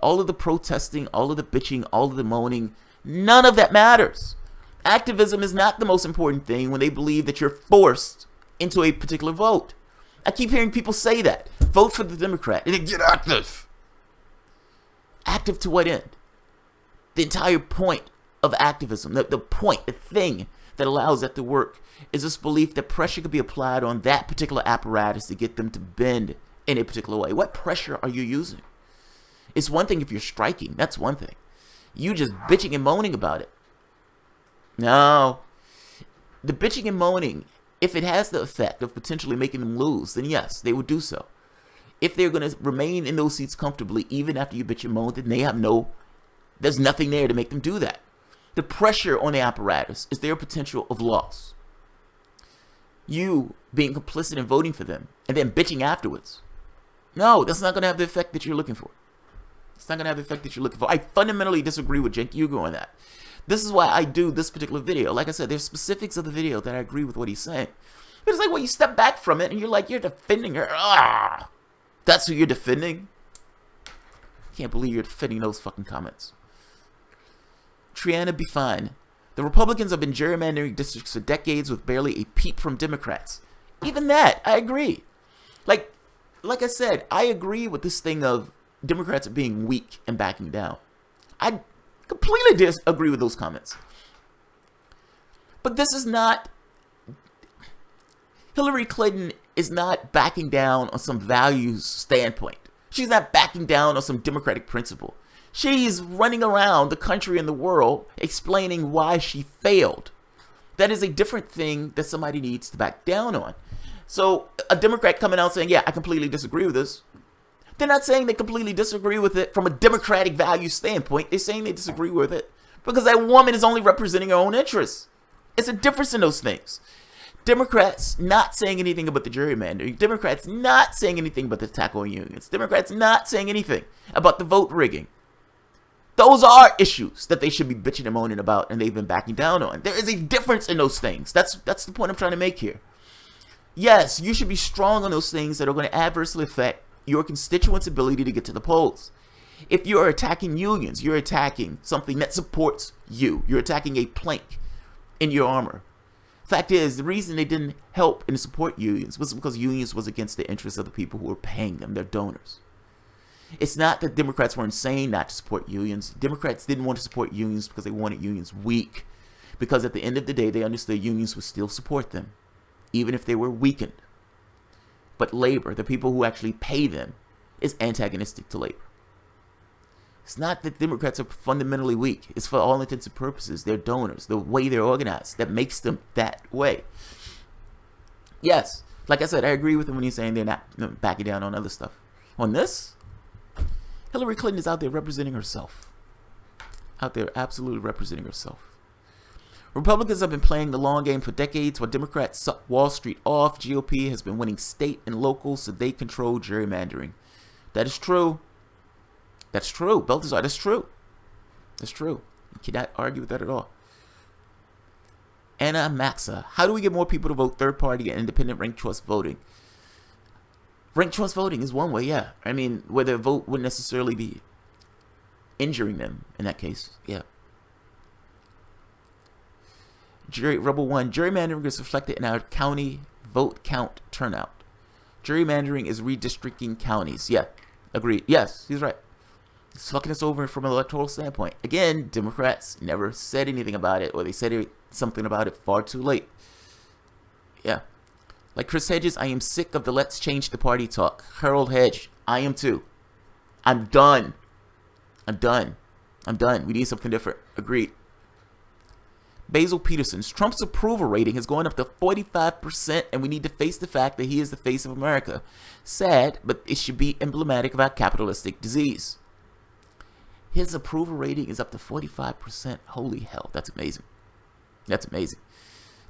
S1: All of the protesting, all of the bitching, all of the moaning, none of that matters. Activism is not the most important thing when they believe that you're forced into a particular vote. I keep hearing people say that. Vote for the Democrat and then get active. Active to what end? The entire point of activism, the point, the thing that allows that to work is this belief that pressure could be applied on that particular apparatus to get them to bend in a particular way. What pressure are you using? It's one thing if you're striking. That's one thing. You just bitching and moaning about it. No. The bitching and moaning, if it has the effect of potentially making them lose, then yes, they would do so. If they're going to remain in those seats comfortably, even after you bitch and moan, then there's nothing there to make them do that. The pressure on the apparatus is their potential of loss. You being complicit in voting for them and then bitching afterwards. No, that's not going to have the effect that you're looking for. It's not going to have the effect that you're looking for. I fundamentally disagree with Cenk Uygur on that. This is why I do this particular video. Like I said, there's specifics of the video that I agree with what he's saying. But it's like when you step back from it and you're like, you're defending her. Ah, that's who you're defending? Can't believe you're defending those fucking comments. Triana, be fine. The Republicans have been gerrymandering districts for decades with barely a peep from Democrats. Even that, I agree. Like I said, I agree with this thing of Democrats being weak and backing down. I completely disagree with those comments. But this is not... Hillary Clinton is not backing down on some values standpoint. She's not backing down on some democratic principle. She's running around the country and the world explaining why she failed. That is a different thing that somebody needs to back down on. So a Democrat coming out saying, yeah, I completely disagree with this. They're not saying they completely disagree with it from a democratic value standpoint. They're saying they disagree with it because that woman is only representing her own interests. It's a difference in those things. Democrats not saying anything about the gerrymandering. Democrats not saying anything about the attack on unions. Democrats not saying anything about the vote rigging. Those are issues that they should be bitching and moaning about and they've been backing down on. There is a difference in those things. That's the point I'm trying to make here. Yes, you should be strong on those things that are going to adversely affect your constituents' ability to get to the polls. If you're attacking unions, you're attacking something that supports you. You're attacking a plank in your armor. Fact is, the reason they didn't help and support unions was because unions was against the interests of the people who were paying them, their donors. It's not that Democrats were insane not to support unions. Democrats didn't want to support unions because they wanted unions weak. Because at the end of the day, they understood unions would still support them, even if they were weakened. But labor, the people who actually pay them, is antagonistic to labor. It's not that Democrats are fundamentally weak. It's for all intents and purposes, their donors, the way they're organized, that makes them that way. Yes, like I said, I agree with him when he's saying they're not backing down on other stuff. On this, Hillary Clinton is out there representing herself. Out there absolutely representing herself. Republicans have been playing the long game for decades while Democrats suck Wall Street off. GOP has been winning state and local so they control gerrymandering. That is true. That's true. Balthazar, that's true. That's true. You cannot argue with that at all. Anna Maxa, how do we get more people to vote third party and independent ranked choice voting? Ranked choice voting is one way, yeah. I mean, where their vote wouldn't necessarily be injuring them in that case, yeah. Rebel 1, gerrymandering is reflected in our county vote count turnout. Gerrymandering is redistricting counties. Yeah, agreed. Yes, he's right. It's fucking us over from an electoral standpoint. Again, Democrats never said anything about it, or they said something about it far too late. Yeah. Like Chris Hedges, I am sick of the let's change the party talk. Harold Hedge, I am too. I'm done. I'm done. I'm done. We need something different. Agreed. Basil Peterson's Trump's approval rating has gone up to 45%, and we need to face the fact that he is the face of America. Sad, but it should be emblematic of our capitalistic disease. His approval rating is up to 45%. Holy hell, that's amazing. That's amazing.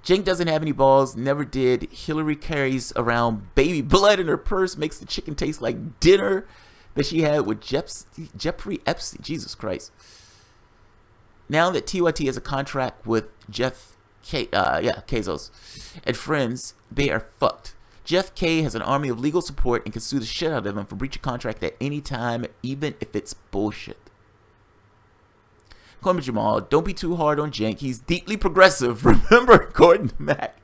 S1: Cenk doesn't have any balls, never did. Hillary carries around baby blood in her purse, makes the chicken taste like dinner that she had with Jeffrey Epstein. Jesus Christ. Now that TYT has a contract with Bezos and friends, they are fucked. Jeff K has an army of legal support and can sue the shit out of them for breach of contract at any time, even if it's bullshit. Corbin Jamal, don't be too hard on Cenk. He's deeply progressive. Remember Gordon Mack.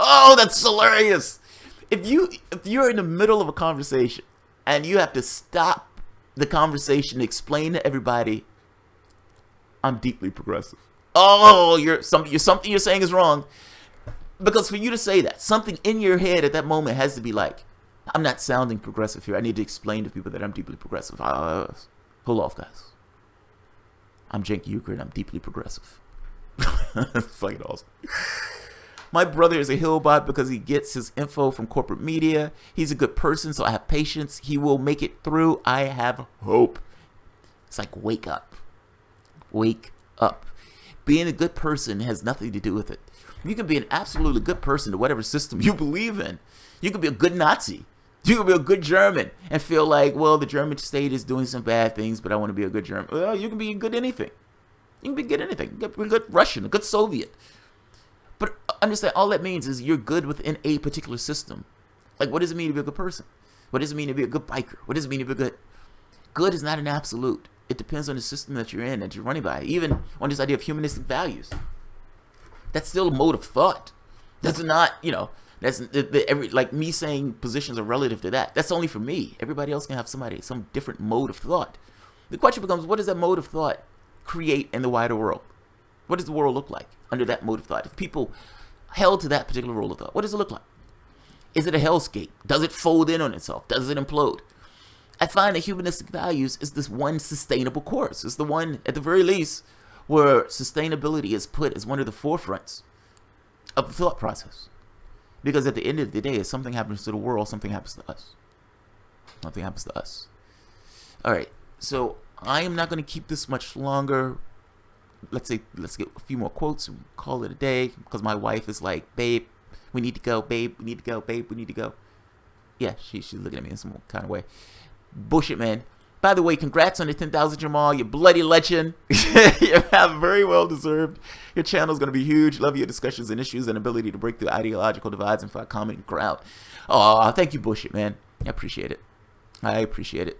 S1: Oh, that's hilarious. If you're in the middle of a conversation and you have to stop the conversation to explain to everybody, I'm deeply progressive. Oh, something you're saying is wrong. Because for you to say that, something in your head at that moment has to be like, I'm not sounding progressive here. I need to explain to people that I'm deeply progressive. Hold off, guys. I'm Cenk Uygur and I'm deeply progressive. It's fucking awesome. My brother is a hillbot because he gets his info from corporate media. He's a good person, so I have patience. He will make it through. I have hope. It's like, wake up. Wake up. Being a good person has nothing to do with it. You can be an absolutely good person to whatever system you believe in. You can be a good Nazi. You can be a good German and feel like, well, the German state is doing some bad things, but I want to be a good German. Well, you can be a good anything. You can be good anything. You can be a good Russian, a good Soviet. But understand, all that means is you're good within a particular system. Like, what does it mean to be a good person? What does it mean to be a good biker? What does it mean to be good? Good is not an absolute. It depends on the system that you're in, that you're running by. Even on this idea of humanistic values. That's still a mode of thought. That's not, that's like me saying positions are relative to that. That's only for me. Everybody else can have some different mode of thought. The question becomes, what does that mode of thought create in the wider world? What does the world look like under that mode of thought? If people held to that particular rule of thought, what does it look like? Is it a hellscape? Does it fold in on itself? Does it implode? I find that humanistic values is this one sustainable course. It's the one, at the very least, where sustainability is put as one of the forefronts of the thought process. Because at the end of the day, if something happens to the world, something happens to us. Something happens to us. All right, so I am not going to keep this much longer. Let's get a few more quotes and call it a day, because my wife is like, babe, we need to go, babe, we need to go, babe, we need to go. Yeah, she's looking at me in some kind of way. Bullshit, man. By the way, congrats on the 10,000 Jamal, you bloody legend. You have very well deserved. Your channel is going to be huge. Love your discussions and issues and ability to break through ideological divides and find common ground. Oh, thank you, bullshit, man. I appreciate it. I appreciate it.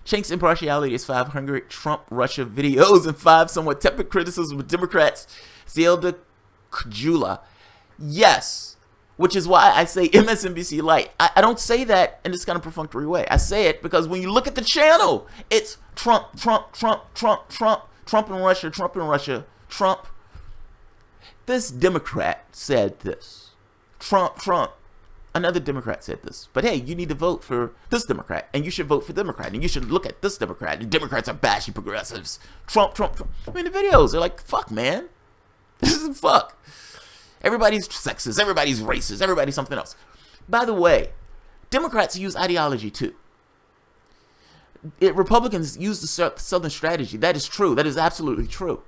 S1: Cenk's impartiality is 500 Trump-Russia videos and 5 somewhat tepid criticisms of Democrats. Zelda Kjula. Yes. Which is why I say MSNBC light. I don't say that in this kind of perfunctory way. I say it because when you look at the channel, it's Trump, Trump, Trump, Trump, Trump, Trump and Russia, Trump and Russia, Trump. This Democrat said this. Trump, Trump. Another Democrat said this. But hey, you need to vote for this Democrat, and you should vote for Democrat, and you should look at this Democrat, and Democrats are bashing progressives. Trump, Trump, Trump. I mean, the videos are like, fuck, man. This is fuck. Everybody's sexist, everybody's racist, everybody's something else. By the way, Democrats use ideology too. Republicans use the Southern strategy. That is true. That is absolutely true.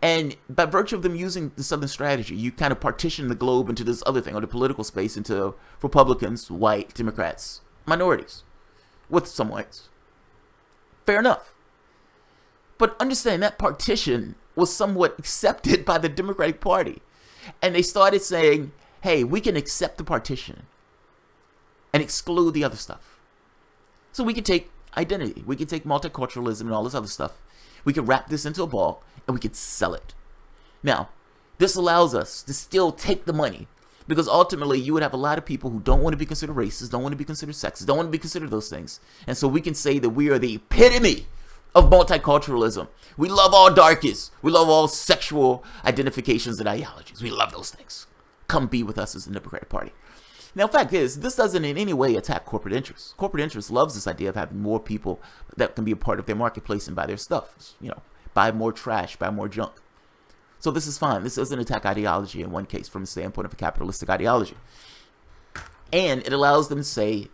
S1: And by virtue of them using the Southern strategy, you kind of partition the globe into this other thing, or the political space into Republicans, white, Democrats, minorities, with some whites. Fair enough. But understand that partition was somewhat accepted by the Democratic Party. And they started saying, hey, we can accept the partition and exclude the other stuff. So we can take identity. We can take multiculturalism and all this other stuff. We can wrap this into a ball and we can sell it. Now, this allows us to still take the money, because ultimately you would have a lot of people who don't want to be considered racist, don't want to be considered sexist, don't want to be considered those things. And so we can say that we are the epitome of multiculturalism. We love all darkies. We love all sexual identifications and ideologies. We love those things. Come be with us as the Democratic Party. Now, the fact is, this doesn't in any way attack corporate interests. Corporate interests loves this idea of having more people that can be a part of their marketplace and buy their stuff. Buy more trash, buy more junk. So this is fine. This doesn't attack ideology in one case from the standpoint of a capitalistic ideology. And it allows them to say,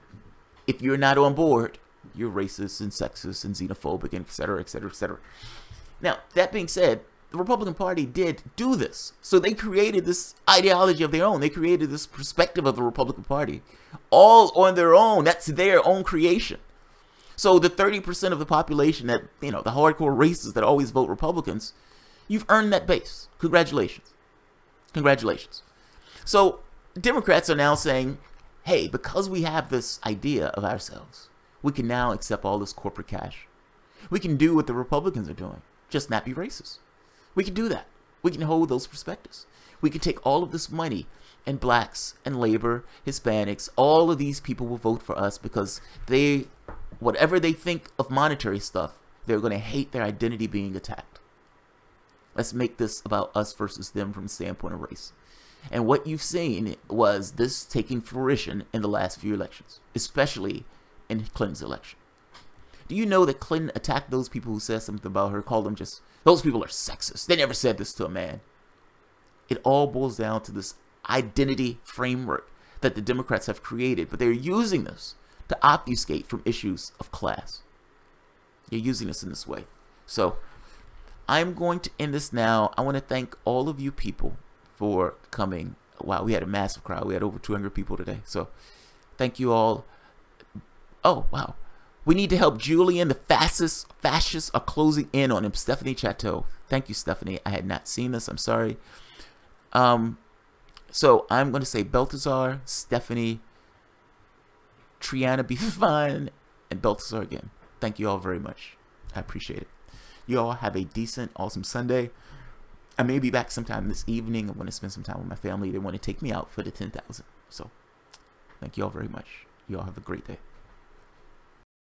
S1: if you're not on board, you're racist and sexist and xenophobic and et cetera, et cetera, et cetera. Now, that being said, the Republican Party did do this. So they created this ideology of their own. They created this perspective of the Republican Party all on their own. That's their own creation. So the 30% of the population that, the hardcore racists that always vote Republicans, you've earned that base. Congratulations. Congratulations. So Democrats are now saying, hey, because we have this idea of ourselves, we can now accept all this corporate cash. We can do what the Republicans are doing, just not be racist. We can do that. We can hold those perspectives. We can take all of this money, and blacks and labor, Hispanics, all of these people will vote for us because they, whatever they think of monetary stuff, they're going to hate their identity being attacked. Let's make this about us versus them from the standpoint of race. And what you've seen was this taking fruition in the last few elections, especially in Clinton's election. Do you know that Clinton attacked those people who said something about her, called them just, those people are sexist. They never said this to a man. It all boils down to this identity framework that the Democrats have created, but they're using this to obfuscate from issues of class. They're using this in this way. So I'm going to end this now. I want to thank all of you people for coming. Wow, we had a massive crowd. We had over 200 people today. So thank you all. Oh, wow. We need to help Julian. The fascists are closing in on him. Stephanie Chateau. Thank you, Stephanie. I had not seen this. I'm sorry. So I'm going to say Balthazar, Stephanie, Triana be fine, and Balthazar again. Thank you all very much. I appreciate it. You all have a decent, awesome Sunday. I may be back sometime this evening. I want to spend some time with my family. They want to take me out for the 10,000. So thank you all very much. You all have a great day.